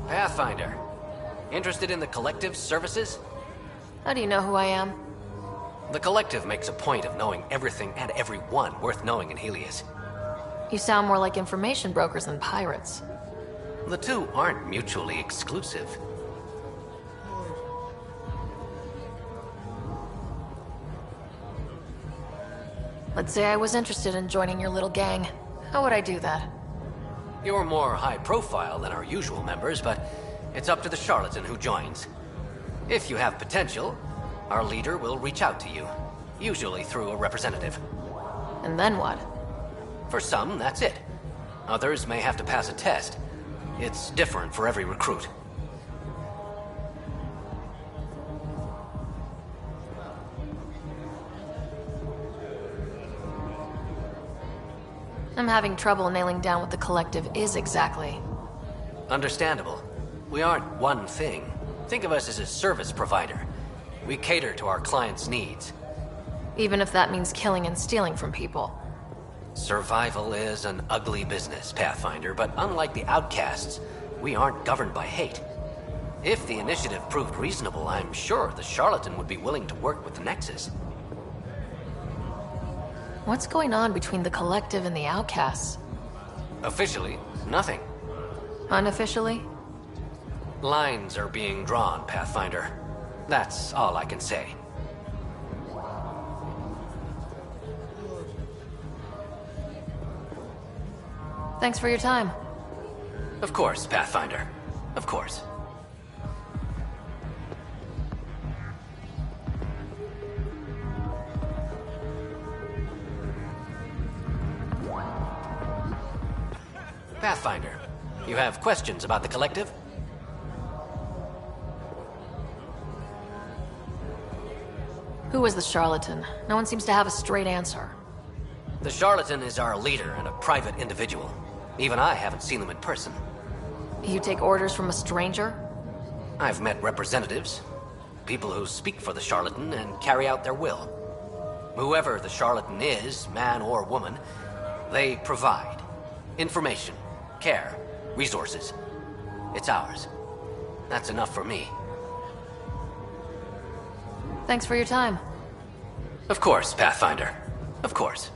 Pathfinder. Interested in the Collective's services? How do you know who I am? The Collective makes a point of knowing everything and everyone worth knowing in Helios. You sound more like information brokers than pirates. The two aren't mutually exclusive. Let's say I was interested in joining your little gang. How would I do that? You're more high profile than our usual members, but it's up to the charlatan who joins. If you have potential, our leader will reach out to you, usually through a representative. And then what? For some, that's it. Others may have to pass a test. It's different for every recruit. I'm having trouble nailing down what the Collective is exactly. Understandable. We aren't one thing. Think of us as a service provider. We cater to our clients' needs. Even if that means killing and stealing from people. Survival is an ugly business, Pathfinder, but unlike the outcasts, we aren't governed by hate. If the initiative proved reasonable, I'm sure the charlatan would be willing to work with the Nexus. What's going on between the Collective and the outcasts? Officially, nothing. Unofficially? Lines are being drawn, Pathfinder. That's all I can say. Thanks for your time. Of course, Pathfinder. Of course. Pathfinder, you have questions about the Collective? Who is the charlatan? No one seems to have a straight answer. The charlatan is our leader and a private individual. Even I haven't seen them in person. You take orders from a stranger? I've met representatives, people who speak for the charlatan and carry out their will. Whoever the charlatan is, man or woman, they provide information, care, resources. It's ours. That's enough for me. Thanks for your time. Of course, Pathfinder. Of course.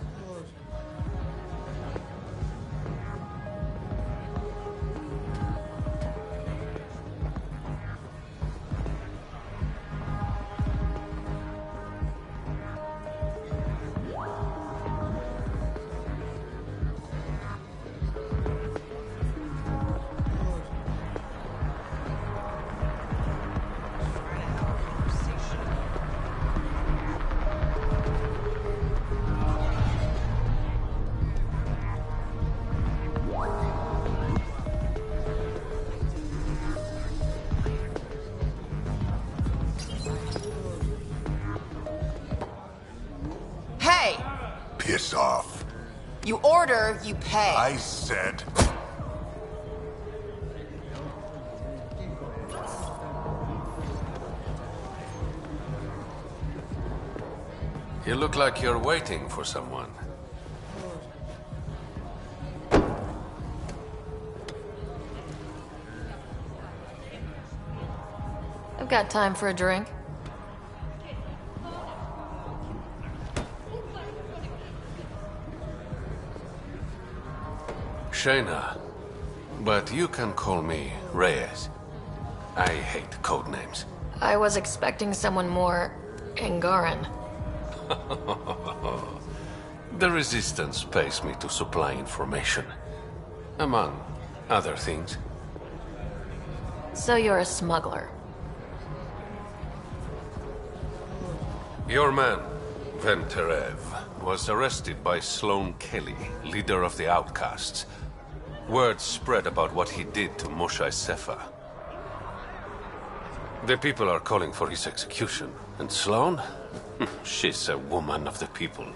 Piss off. You order, you pay. I said... You look like you're waiting for someone. got time for a drink. Shayna, but you can call me Reyes. I hate code names. I was expecting someone more Angaran. The Resistance pays me to supply information, among other things. So you're a smuggler. Your man, Venterev, was arrested by Sloan Kelly, leader of the Outcasts. Word spread about what he did to Moshe Sefa. The people are calling for his execution. And Sloan? She's a woman of the people.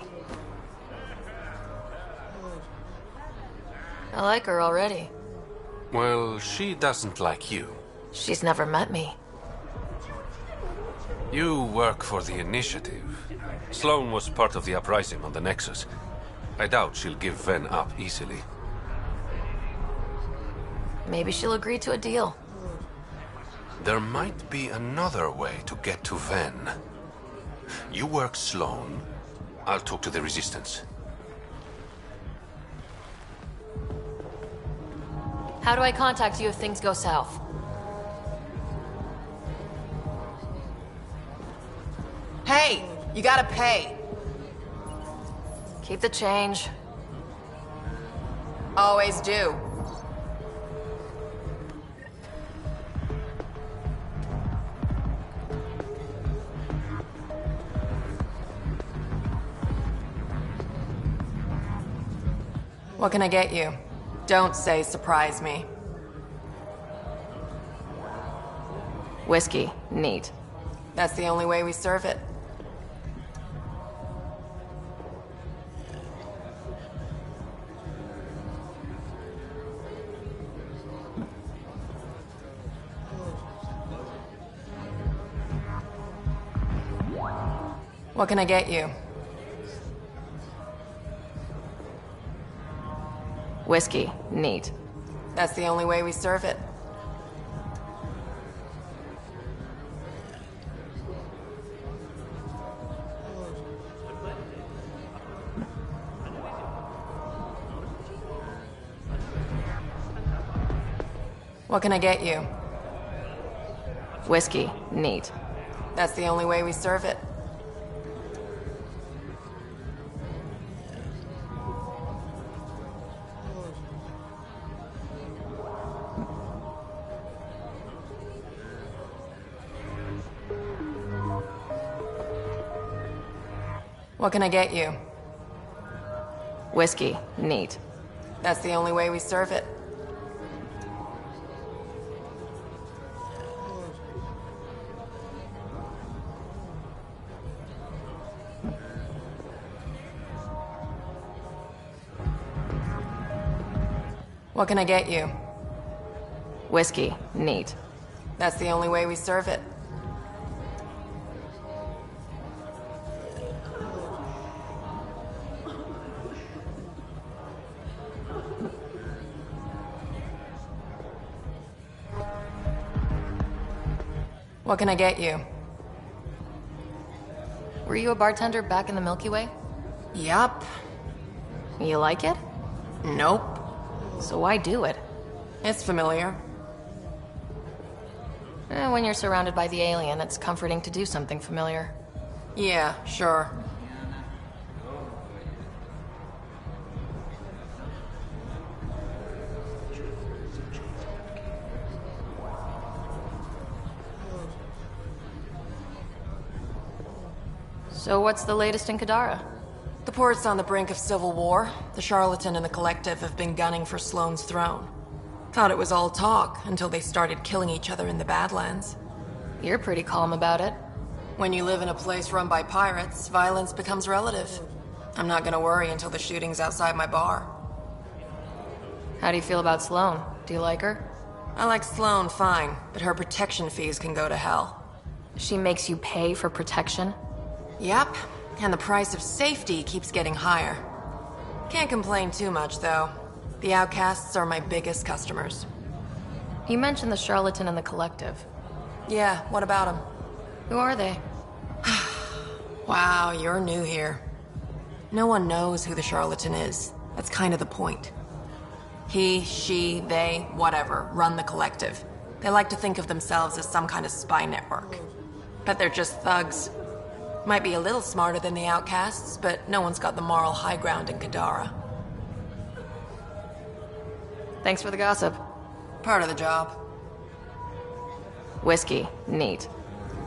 I like her already. Well, she doesn't like you. She's never met me. You work for the Initiative. Sloan was part of the uprising on the Nexus. I doubt she'll give Ven up easily. Maybe she'll agree to a deal. There might be another way to get to Ven. You work Sloan. I'll talk to the Resistance. How do I contact you if things go south? Hey, you gotta pay. Keep the change. Always do. What can I get you? Don't say surprise me. Whiskey. Neat. That's the only way we serve it. What can I get you? Whiskey. Neat. That's the only way we serve it. What can I get you? Whiskey. Neat. That's the only way we serve it. What can I get you? Whiskey. Neat. That's the only way we serve it. What can I get you? Whiskey. Neat. That's the only way we serve it. What can I get you? Were you a bartender back in the Milky Way? Yup. You like it? Nope. So why do it? It's familiar. When you're surrounded by the alien, it's comforting to do something familiar. Yeah, sure. So what's the latest in Kadara? The port's on the brink of civil war. The Charlatan and the Collective have been gunning for Sloane's throne. Thought it was all talk until they started killing each other in the Badlands. You're pretty calm about it. When you live in a place run by pirates, violence becomes relative. I'm not gonna worry until the shooting's outside my bar. How do you feel about Sloane? Do you like her? I like Sloane fine, but her protection fees can go to hell. She makes you pay for protection? Yep, and the price of safety keeps getting higher. Can't complain too much, though. The Outcasts are my biggest customers. You mentioned the Charlatan and the Collective. Yeah, what about them? Who are they? Wow, you're new here. No one knows who the charlatan is. That's kind of the point. He, she, they, whatever, run the collective. They like to think of themselves as some kind of spy network. But they're just thugs. Might be a little smarter than the outcasts, but no one's got the moral high ground in Kadara. Thanks for the gossip. Part of the job. Whiskey. Neat.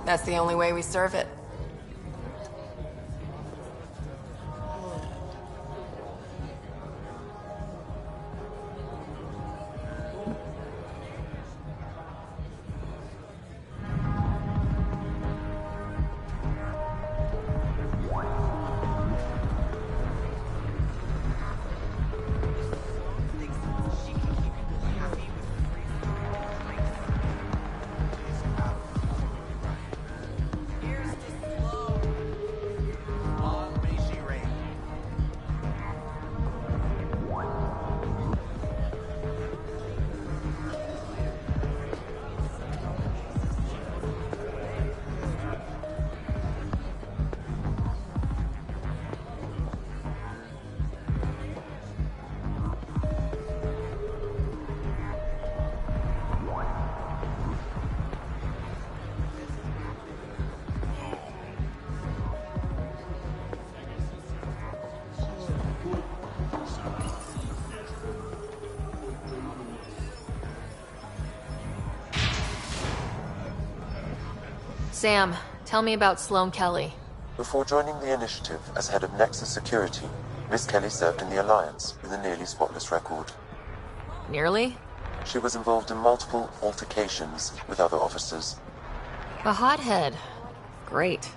That's the only way we serve it. Sam, tell me about Sloane Kelly. Before joining the initiative as head of Nexus Security, Miss Kelly served in the Alliance with a nearly spotless record. Nearly? She was involved in multiple altercations with other officers. A hothead. Great.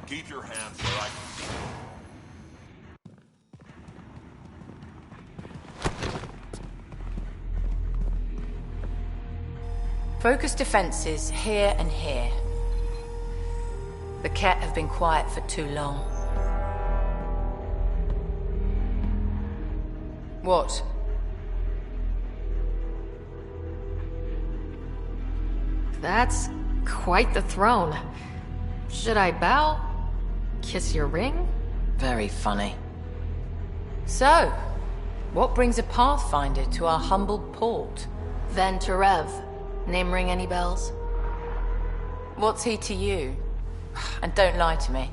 Keep your hands where I can see them. Focus defenses here and here. The Ket have been quiet for too long. What? That's quite the throne. Should I bow? Kiss your ring? Very funny. So, what brings a Pathfinder to our humble port? Ven Terev. Name ring any bells? What's he to you? And don't lie to me.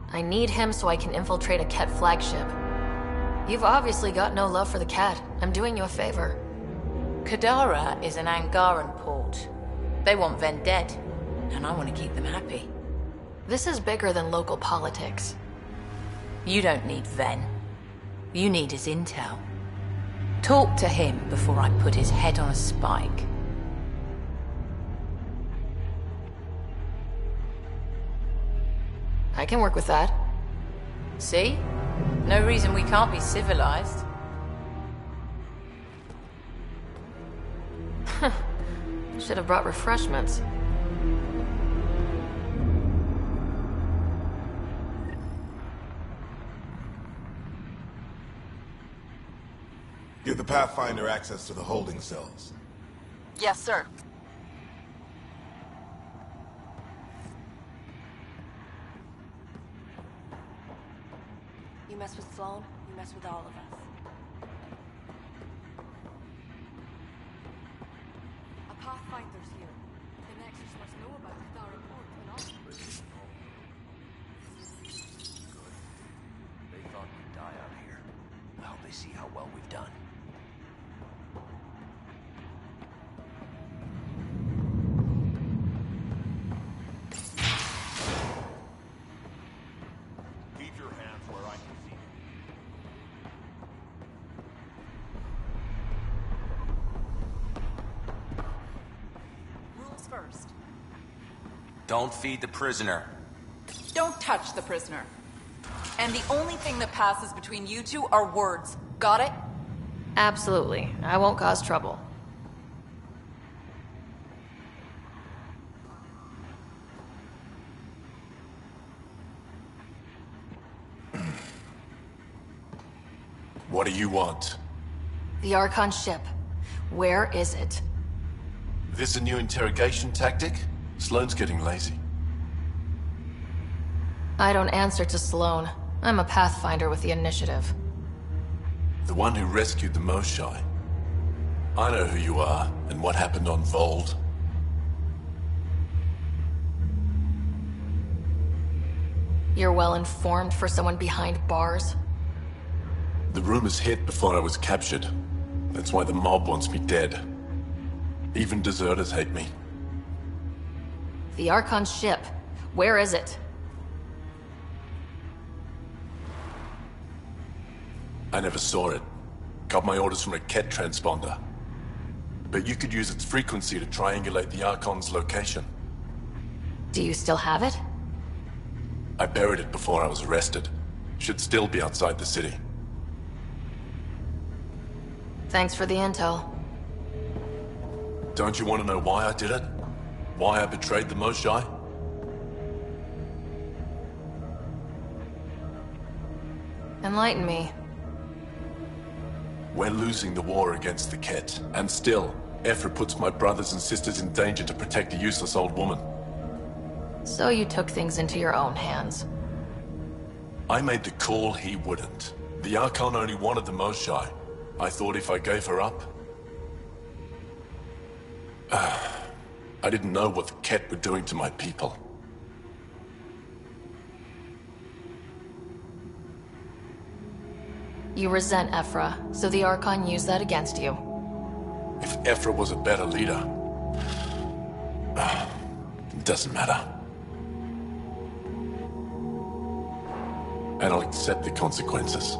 I need him so I can infiltrate a Ket flagship. You've obviously got no love for the Ket. I'm doing you a favor. Kadara is an Angaran port. They want Ven dead, and I want to keep them happy. This is bigger than local politics. You don't need Ven. You need his intel. Talk to him before I put his head on a spike. I can work with that. See? No reason we can't be civilized. Should have brought refreshments. give the Pathfinder access to the holding cells. Yes, sir. You mess with Sloan, you mess with all of us. A Pathfinder's here. The Nexus must know about our report and all. They thought we'd die out here. I hope they see how well we've done. Keep your hands where I can see them. Rules first. Don't feed the prisoner. Don't touch the prisoner. And the only thing that passes between you two are words. Got it? Absolutely. I won't cause trouble. What do you want? The Archon ship. Where is it? This a new interrogation tactic? Sloane's getting lazy. I don't answer to Sloan. I'm a Pathfinder with the initiative. The one who rescued the Moshai. I know who you are, and what happened on Vold. You're well informed for someone behind bars? The rumors hit before I was captured. That's why the mob wants me dead. Even deserters hate me. The Archon ship. Where is it? I never saw it. Got my orders from a Ket transponder. But you could use its frequency to triangulate the Archon's location. Do you still have it? I buried it before I was arrested. Should still be outside the city. Thanks for the intel. Don't you want to know why I did it? Why I betrayed the Moshai? Enlighten me. We're losing the war against the Ket, and still, Ephra puts my brothers and sisters in danger to protect a useless old woman. So you took things into your own hands. I made the call he wouldn't. The Archon only wanted the Moshai. I thought if I gave her up... I didn't know what the Ket were doing to my people. You resent Ephra, so the Archon used that against you. If Ephra was a better leader... it doesn't matter. And I'll accept the consequences.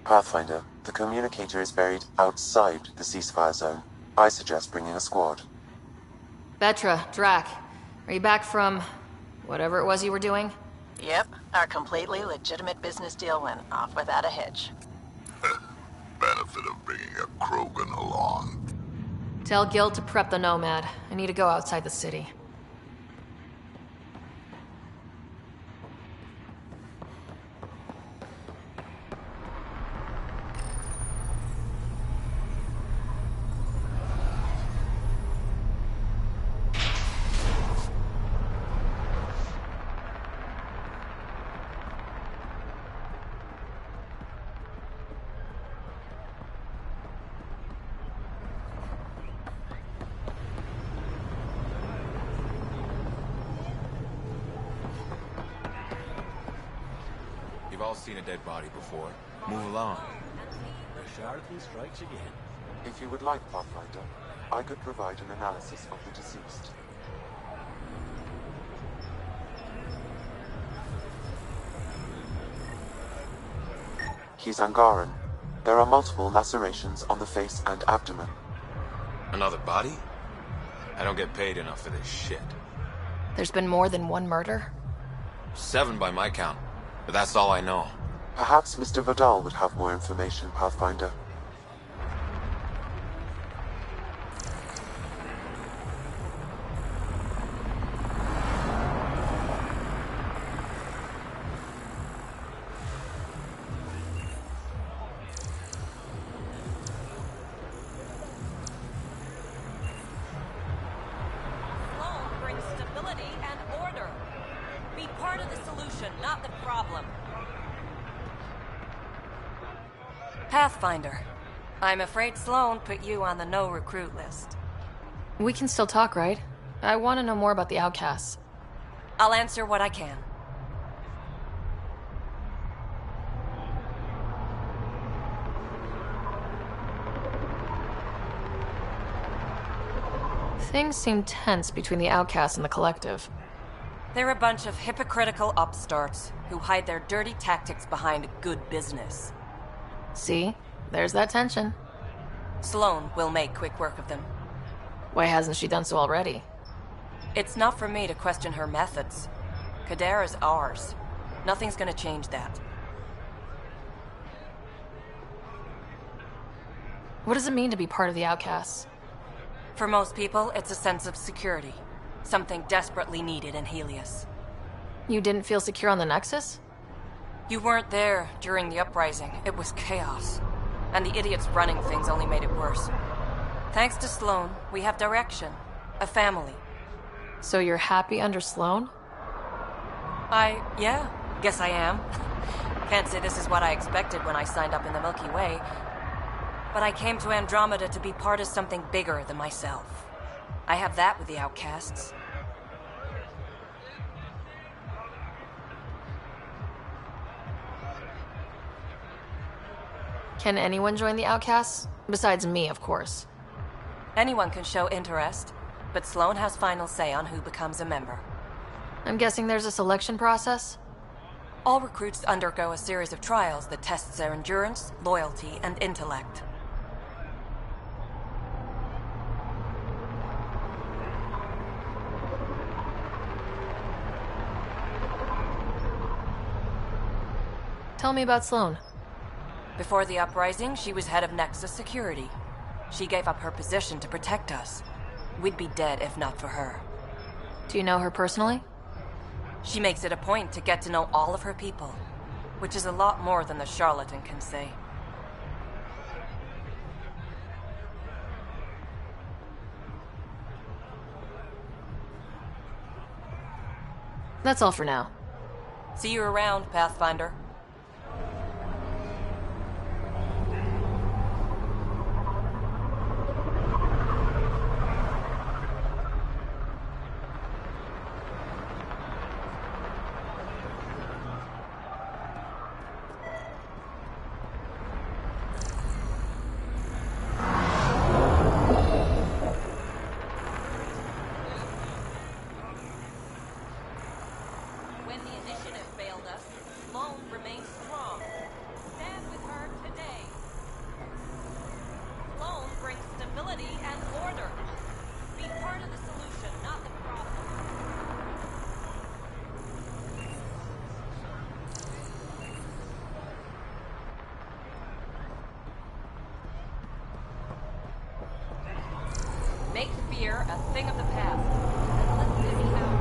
Pathfinder, the communicator is buried outside the ceasefire zone. I suggest bringing a squad. Betra, Drac, are you back from whatever it was you were doing? Yep, our completely legitimate business deal went off without a hitch. Benefit of bringing a Krogan along. Tell Gil to prep the Nomad. I need to go outside the city. You've all seen a dead body before. Move along. The charlatan strikes again. If you would like, Pathfinder, I could provide an analysis of the deceased. He's Angaran. There are multiple lacerations on the face and abdomen. Another body? I don't get paid enough for this shit. There's been more than one murder? 7 by my count, but that's all I know. Perhaps Mr. Vidal would have more information, Pathfinder. part of the solution, not the problem. Pathfinder. I'm afraid Sloan put you on the no-recruit list. We can still talk, right? I want to know more about the outcasts. I'll answer what I can. Things seem tense between the outcasts and the collective. They're a bunch of hypocritical upstarts who hide their dirty tactics behind good business. See? There's that tension. Sloan will make quick work of them. Why hasn't she done so already? It's not for me to question her methods. Kadera's ours. Nothing's gonna change that. What does it mean to be part of the outcasts? For most people, it's a sense of security. Something desperately needed in Helios. You didn't feel secure on the Nexus? You weren't there during the uprising. It was chaos. And the idiots running things only made it worse. Thanks to Sloan, we have direction. A family. So you're happy under Sloan? Yeah, guess I am. Can't say this is what I expected when I signed up in the Milky Way. But I came to Andromeda to be part of something bigger than myself. I have that with the outcasts. Can anyone join the outcasts? Besides me, of course. Anyone can show interest, but Sloan has final say on who becomes a member. I'm guessing there's a selection process? All recruits undergo a series of trials that tests their endurance, loyalty, and intellect. Tell me about Sloan. Before the uprising, she was head of Nexus Security. She gave up her position to protect us. We'd be dead if not for her. Do you know her personally? She makes it a point to get to know all of her people, which is a lot more than the charlatan can say. That's all for now. See you around, Pathfinder. Make fear a thing of the past, and let this out.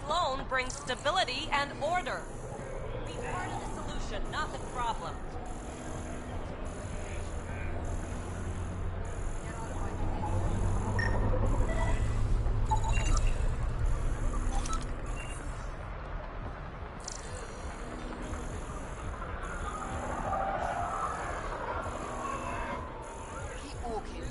Sloan brings stability and order. Be part of the solution, not the problem. Keep walking.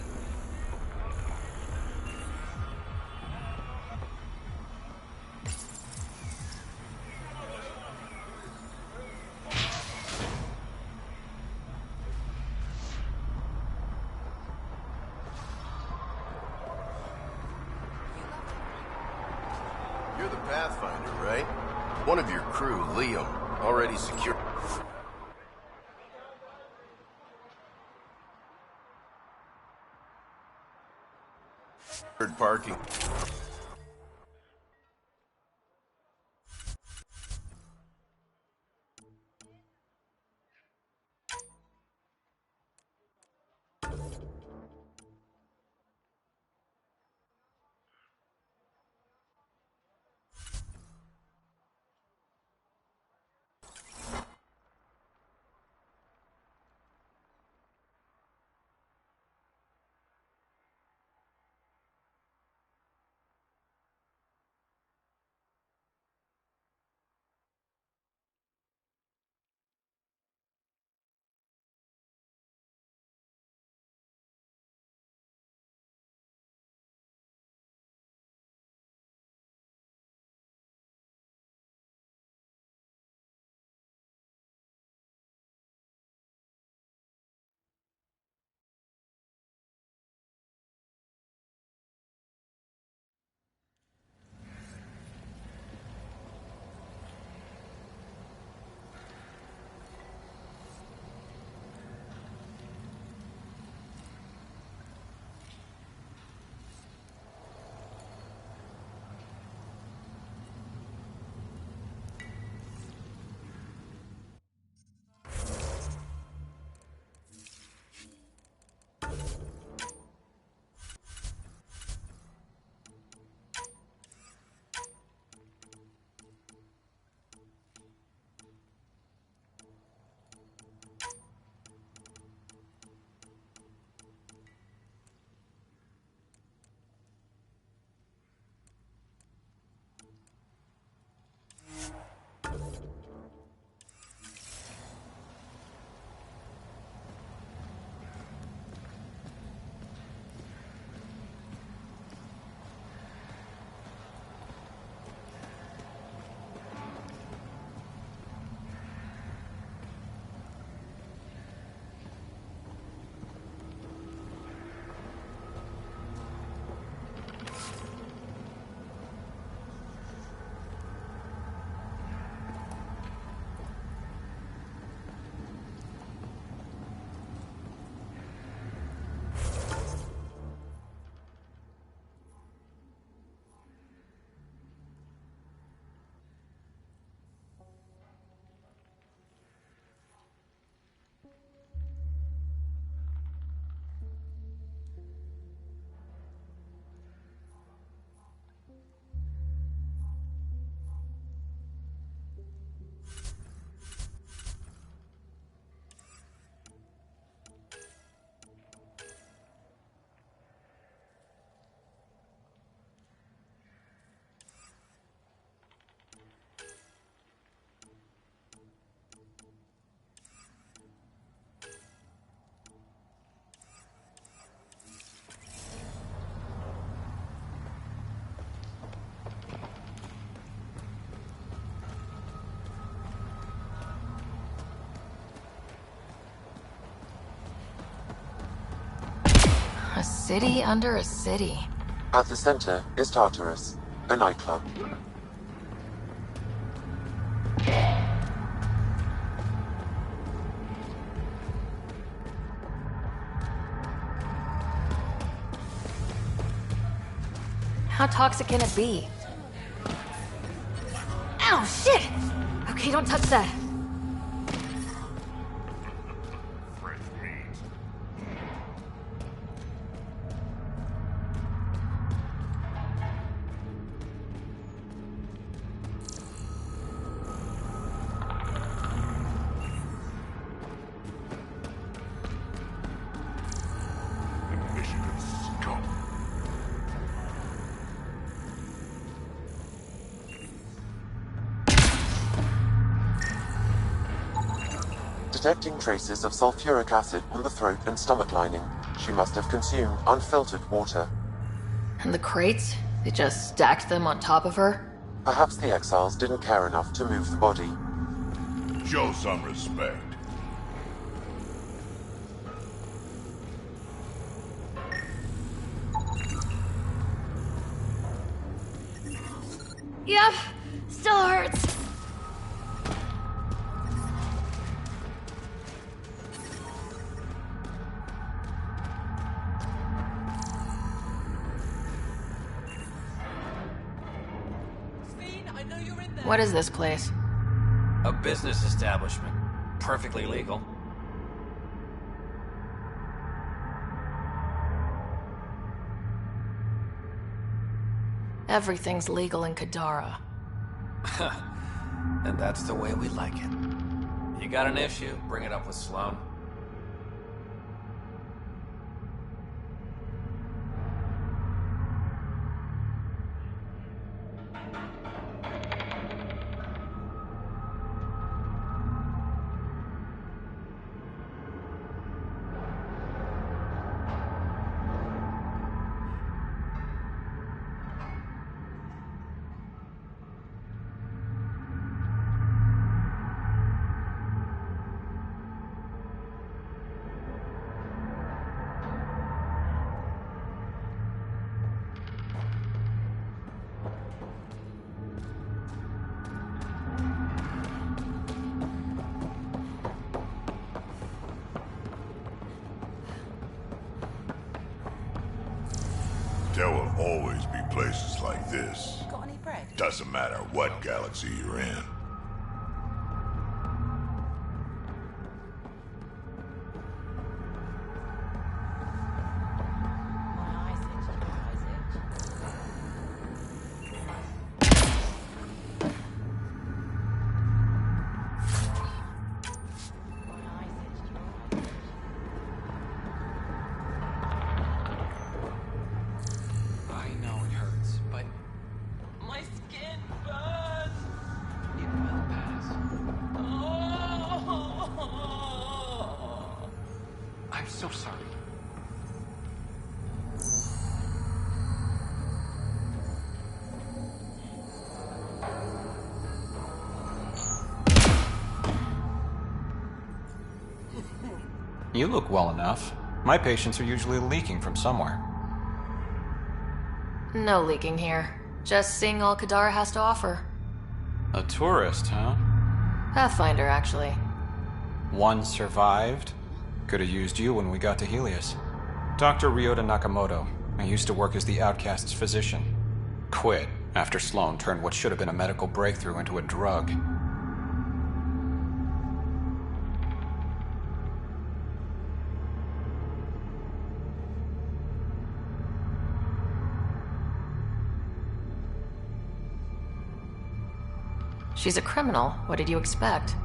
You're the Pathfinder, right? One of your crew, Liam, already secured parking. city under a city. At the center is Tartarus, a nightclub. How toxic can it be? Ow, shit! Okay, don't touch that. Detecting traces of sulfuric acid on the throat and stomach lining, she must have consumed unfiltered water. And the crates? They just stacked them on top of her? Perhaps the exiles didn't care enough to move the body. Show some respect. Yep, still hurts. What is this place? A business establishment. Perfectly legal. Everything's legal in Kadara. And that's the way we like it. You got an issue, bring it up with Sloan. There will always be places like this. Got any bread? Doesn't matter what galaxy you're in. So sorry. You look well enough. My patients are usually leaking from somewhere. No leaking here. Just seeing all Kadara has to offer. A tourist, huh? Pathfinder, actually. One survived. Could have used you when we got to Helios. Dr. Ryota Nakamoto. I used to work as the Outcast's physician. Quit after Sloan turned what should have been a medical breakthrough into a drug. She's a criminal. What did you expect?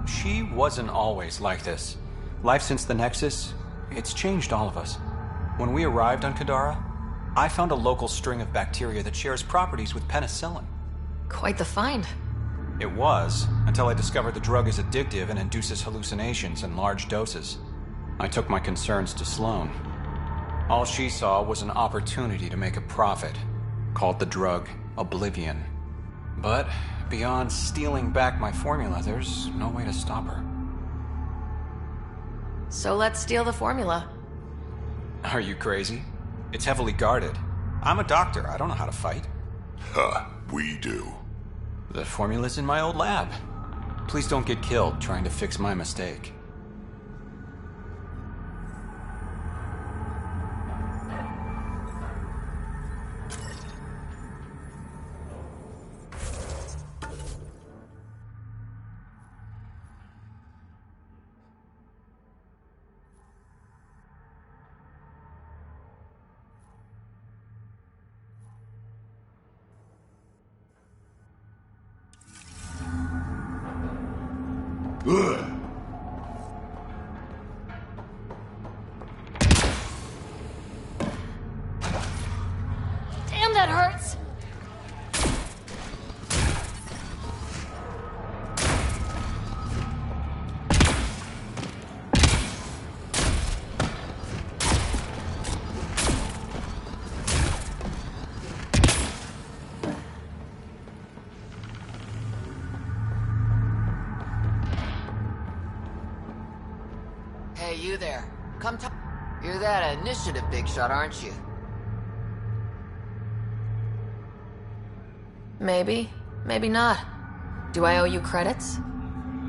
She wasn't always like this. Life since the Nexus, it's changed all of us. When we arrived on Kadara, I found a local string of bacteria that shares properties with penicillin. Quite the find. It was, until I discovered the drug is addictive and induces hallucinations in large doses. I took my concerns to Sloan. All she saw was an opportunity to make a profit, called the drug Oblivion. But beyond stealing back my formula, there's no way to stop her. So let's steal the formula. Are you crazy? It's heavily guarded. I'm a doctor. I don't know how to fight. Huh, we do. The formula's in my old lab. Please don't get killed trying to fix my mistake. Ugh. Damn, that hurts! Hey, you there. Come talk. You're that initiative big shot, aren't you? Maybe. Maybe not. Do I owe you credits?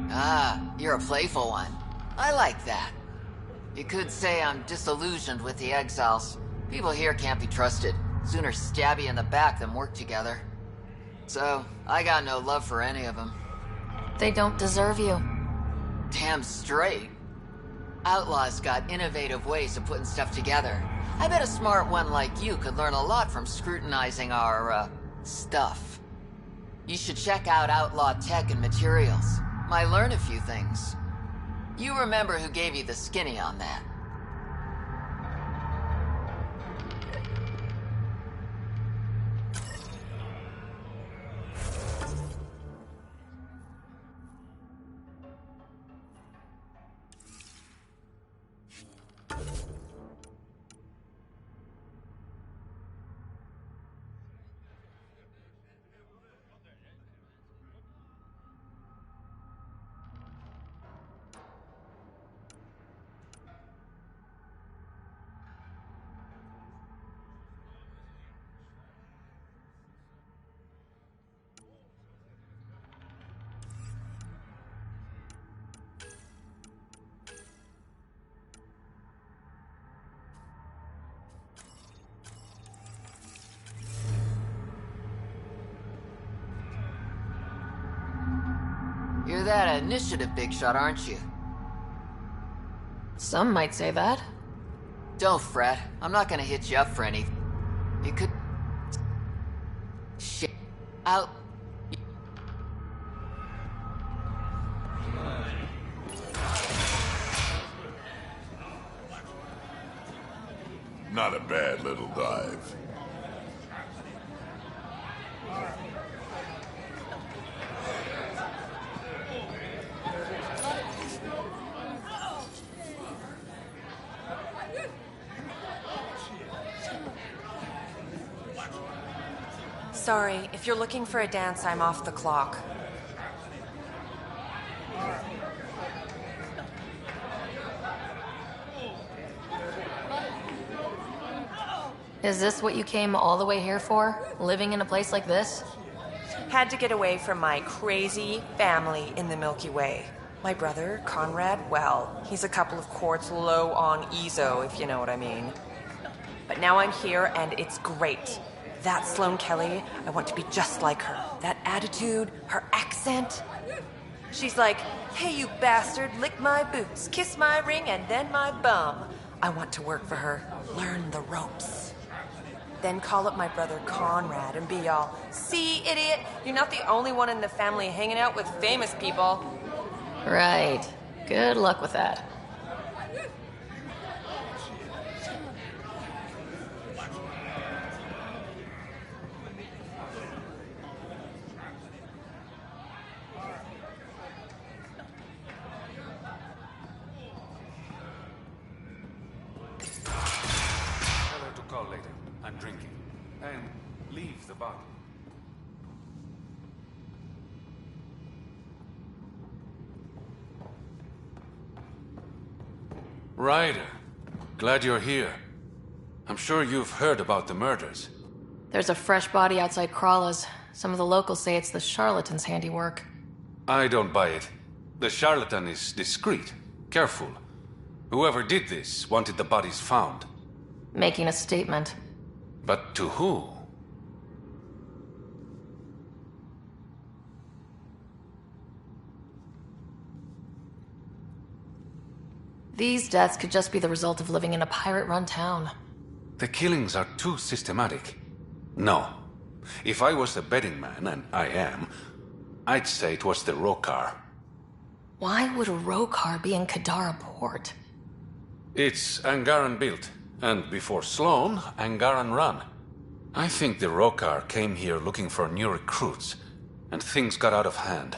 Ah, you're a playful one. I like that. You could say I'm disillusioned with the exiles. People here can't be trusted. Sooner stab you in the back than work together. So, I got no love for any of them. They don't deserve you. Damn straight. Outlaws got innovative ways of putting stuff together. I bet a smart one like you could learn a lot from scrutinizing our, stuff. You should check out Outlaw Tech and Materials. Might learn a few things. You remember who gave you the skinny on that. You're that initiative big shot, aren't you? Some might say that. Don't fret. I'm not gonna hit you up for anything. You could... Shit. Out... Not a bad little dive. Sorry, if you're looking for a dance, I'm off the clock. Is this what you came all the way here for? Living in a place like this? Had to get away from my crazy family in the Milky Way. My brother, Conrad, well, he's a couple of quarts low on EZO, if you know what I mean. But now I'm here, and it's great. That Sloane Kelly, I want to be just like her. That attitude, her accent. She's like, hey, you bastard, lick my boots, kiss my ring, and then my bum. I want to work for her, learn the ropes. Then call up my brother Conrad and be all, see, idiot, you're not the only one in the family hanging out with famous people. Right. Good luck with that. Tell her to call later. I'm drinking. And leave the bottle. Ryder, glad you're here. I'm sure you've heard about the murders. There's a fresh body outside Krala's. Some of the locals say it's the charlatan's handiwork. I don't buy it. The charlatan is discreet, careful. Whoever did this wanted the bodies found. Making a statement. But to who? These deaths could just be the result of living in a pirate-run town. The killings are too systematic. No. If I was a betting man, and I am, I'd say it was the Rokar. Why would a Rokar be in Kadara port? It's Angaran built, and before Sloan, Angaran run. I think the Rokar came here looking for new recruits, and things got out of hand.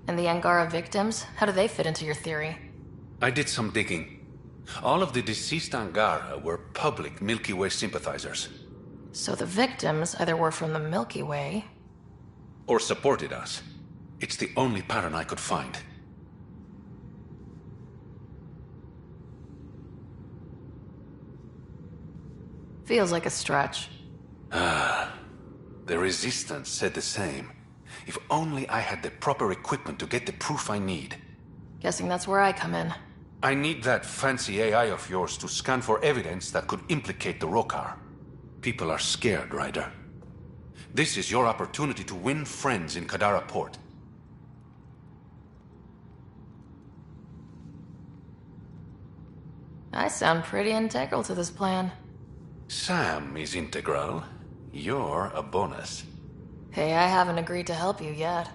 And the Angara victims? How do they fit into your theory? I did some digging. All of the deceased Angara were public Milky Way sympathizers. So the victims either were from the Milky Way... or supported us. It's the only pattern I could find. Feels like a stretch. The Resistance said the same. If only I had the proper equipment to get the proof I need. Guessing that's where I come in. I need that fancy AI of yours to scan for evidence that could implicate the Rokar. People are scared, Ryder. This is your opportunity to win friends in Kadara Port. I sound pretty integral to this plan. Sam is integral. You're a bonus. Hey, I haven't agreed to help you yet.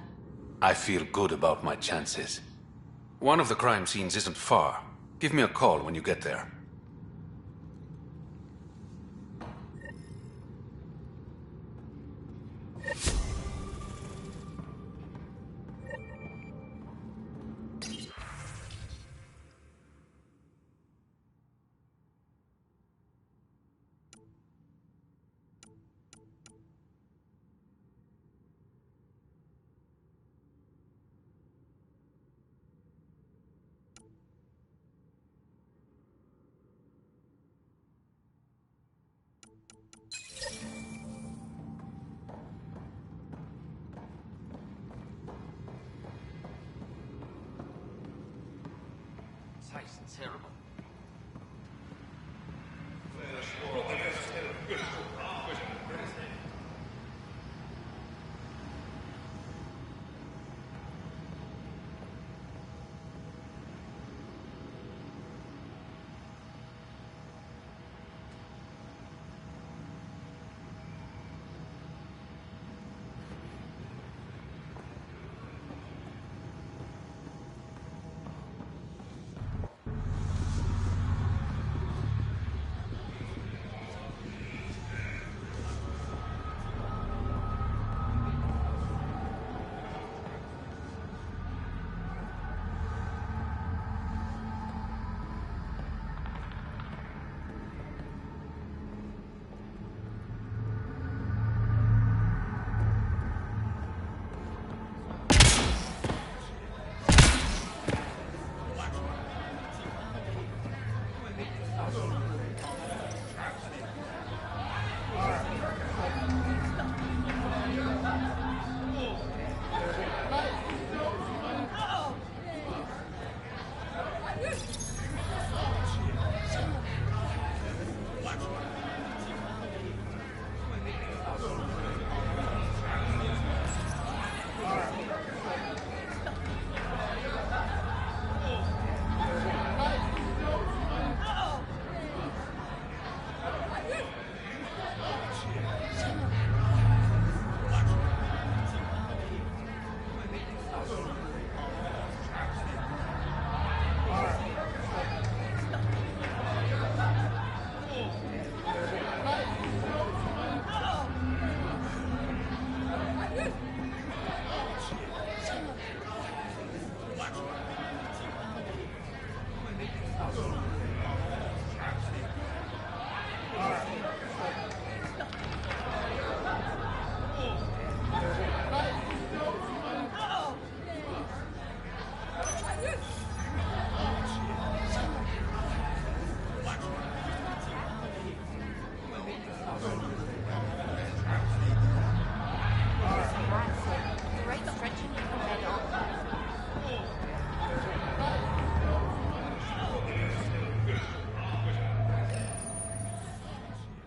I feel good about my chances. One of the crime scenes isn't far. Give me a call when you get there. Terrible.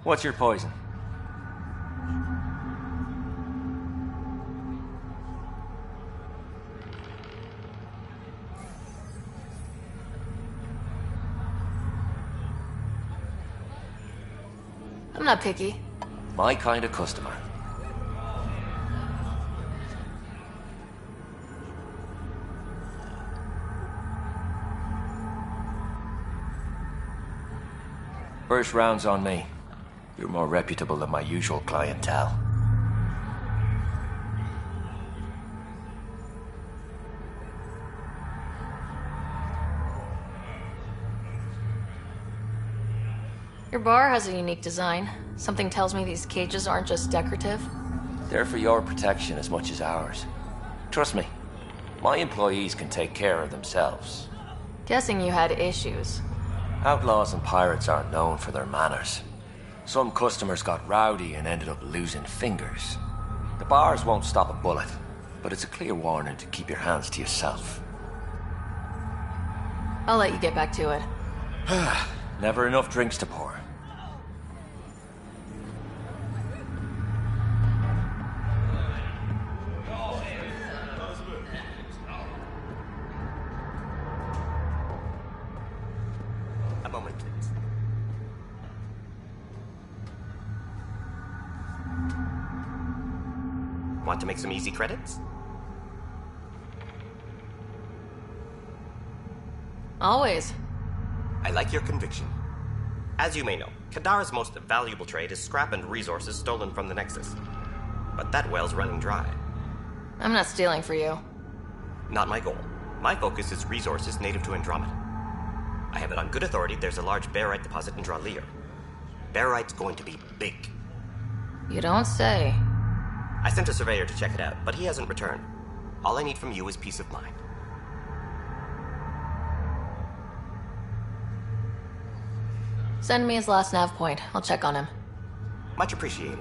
What's your poison? I'm not picky. My kind of customer. First round's on me. You're more reputable than my usual clientele. Your bar has a unique design. Something tells me these cages aren't just decorative. They're for your protection as much as ours. Trust me, my employees can take care of themselves. Guessing you had issues. Outlaws and pirates aren't known for their manners. Some customers got rowdy and ended up losing fingers. The bars won't stop a bullet, but it's a clear warning to keep your hands to yourself. I'll let you get back to it. Never enough drinks to pour. A moment, please. Want to make some easy credits? Always. I like your conviction. As you may know, Kadara's most valuable trade is scrap and resources stolen from the Nexus. But that well's running dry. I'm not stealing for you. Not my goal. My focus is resources native to Andromeda. I have it on good authority there's a large barite deposit in Dralier. Barite's going to be big. You don't say. I sent a surveyor to check it out, but he hasn't returned. All I need from you is peace of mind. Send me his last nav point. I'll check on him. Much appreciated.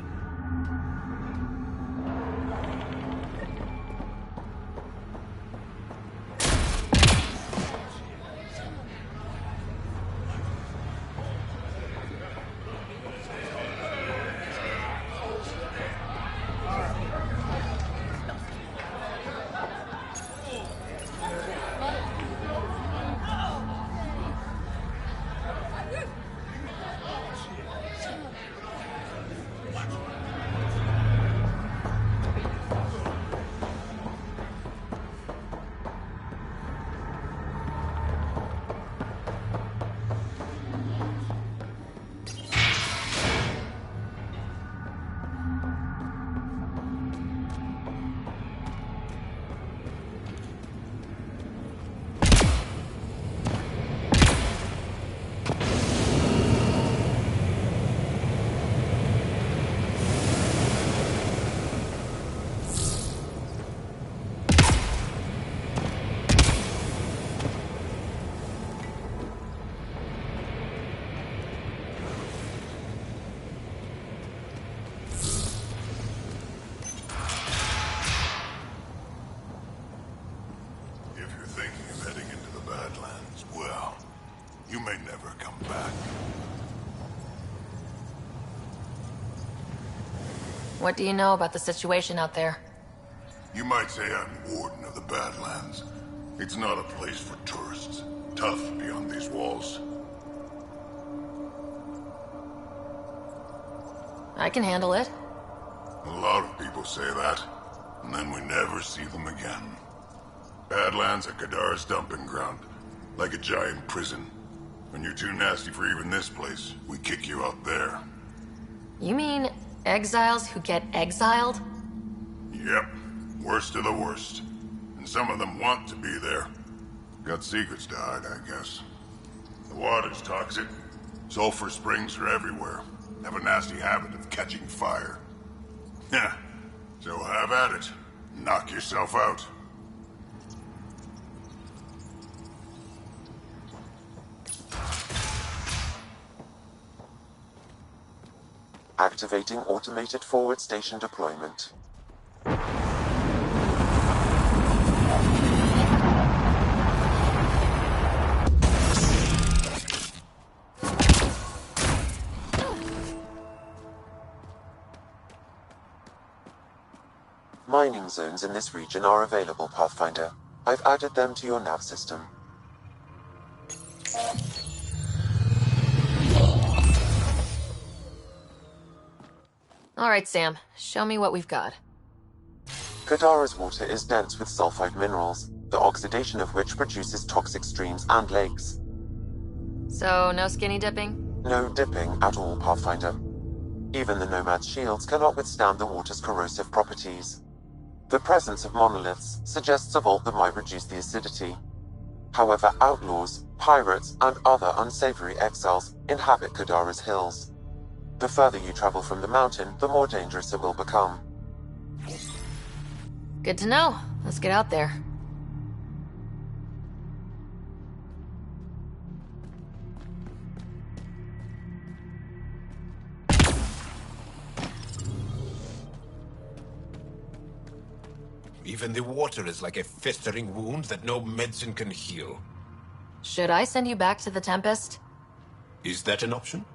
What do you know about the situation out there? You might say I'm warden of the Badlands. It's not a place for tourists. Tough beyond these walls. I can handle it. A lot of people say that, and then we never see them again. Badlands are Kadara's dumping ground, like a giant prison. When you're too nasty for even this place, we kick you out there. You mean exiles who get exiled? Yep. Worst of the worst. And some of them want to be there. Got secrets to hide, I guess. The water's toxic. Sulfur springs are everywhere. Have a nasty habit of catching fire. Yeah. So have at it. Knock yourself out. Activating automated forward station deployment. mining zones in this region are available, Pathfinder. I've added them to your nav system. All right, Sam. Show me what we've got. Kadara's water is dense with sulfide minerals, the oxidation of which produces toxic streams and lakes. So, no skinny dipping? No dipping at all, Pathfinder. Even the Nomad's shields cannot withstand the water's corrosive properties. The presence of monoliths suggests a vault that might reduce the acidity. However, outlaws, pirates, and other unsavory exiles inhabit Kadara's hills. The further you travel from the mountain, the more dangerous it will become. Good to know. Let's get out there. Even the water is like a festering wound that no medicine can heal. Should I send you back to the Tempest? Is that an option?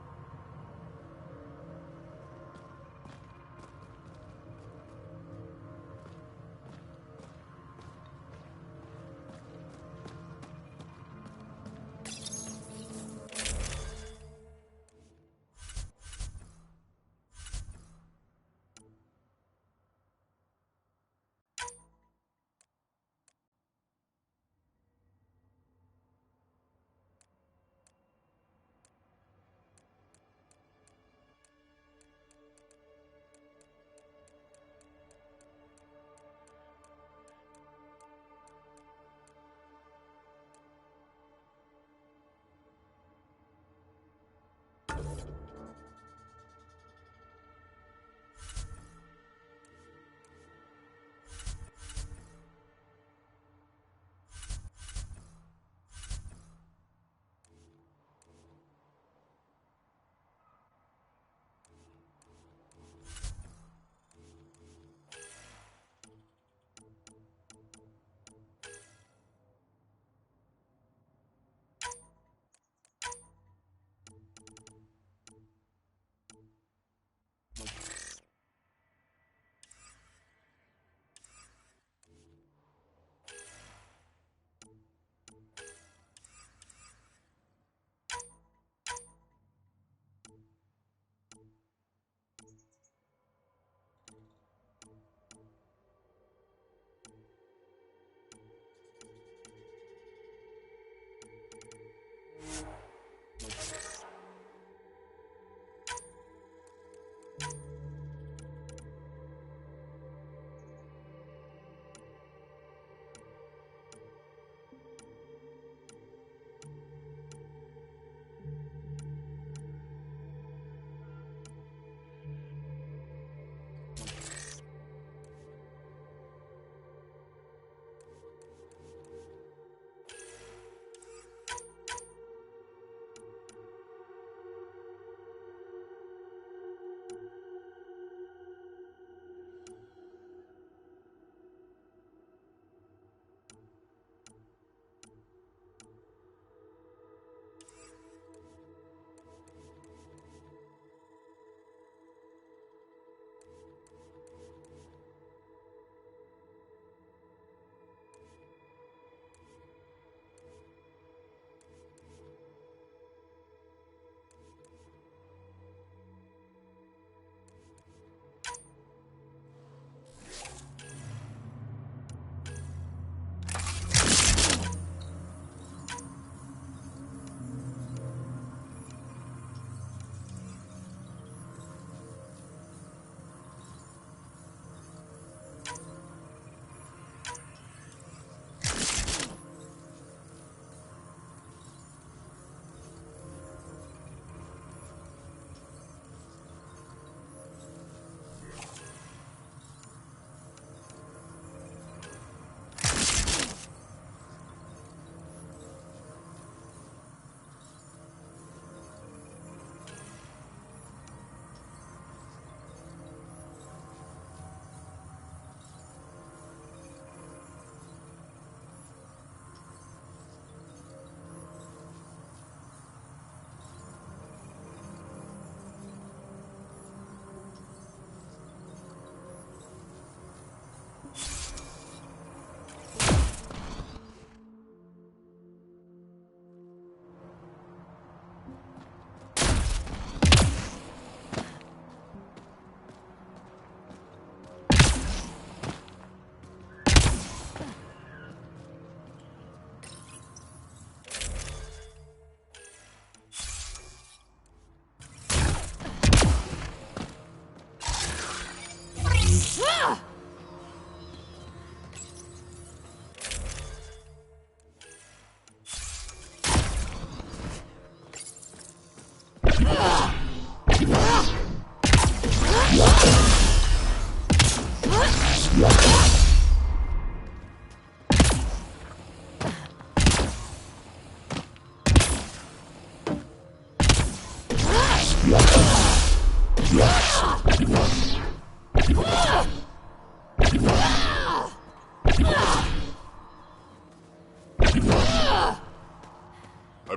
I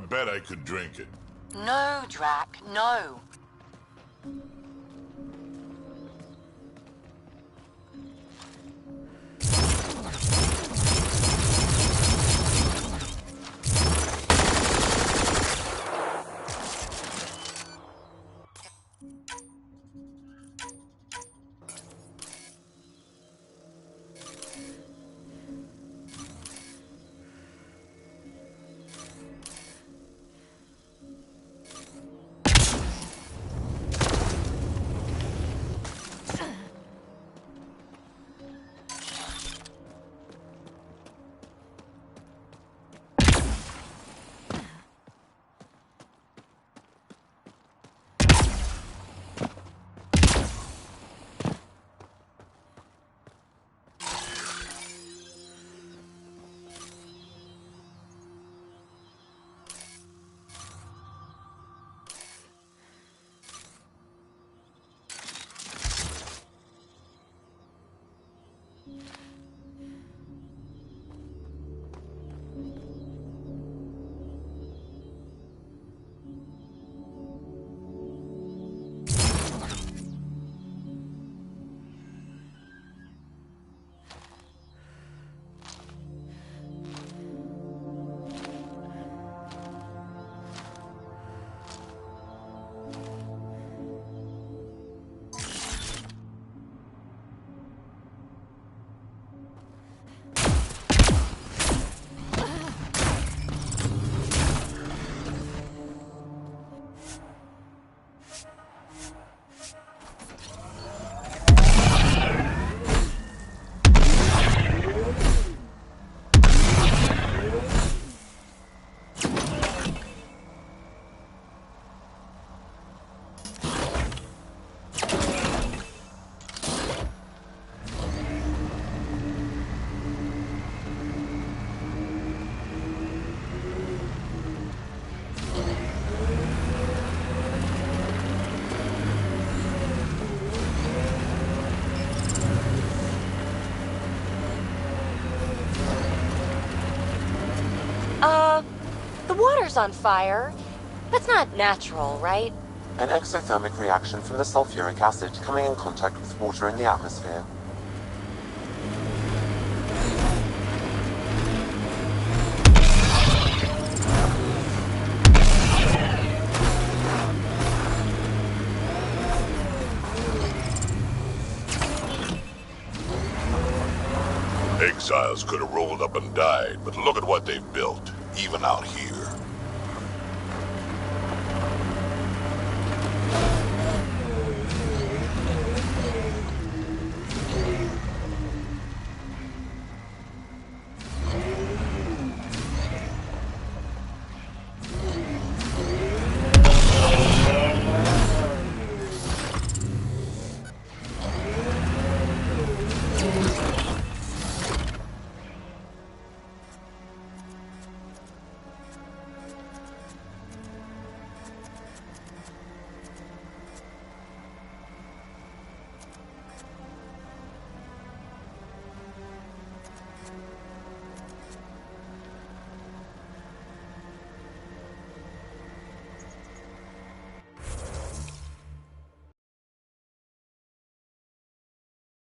bet I could drink it. No, Drac, no. The water's on fire. That's not natural, right? An exothermic reaction from the sulfuric acid coming in contact with water in the atmosphere. Exiles could have rolled up and died, but look at what they've built, even out here.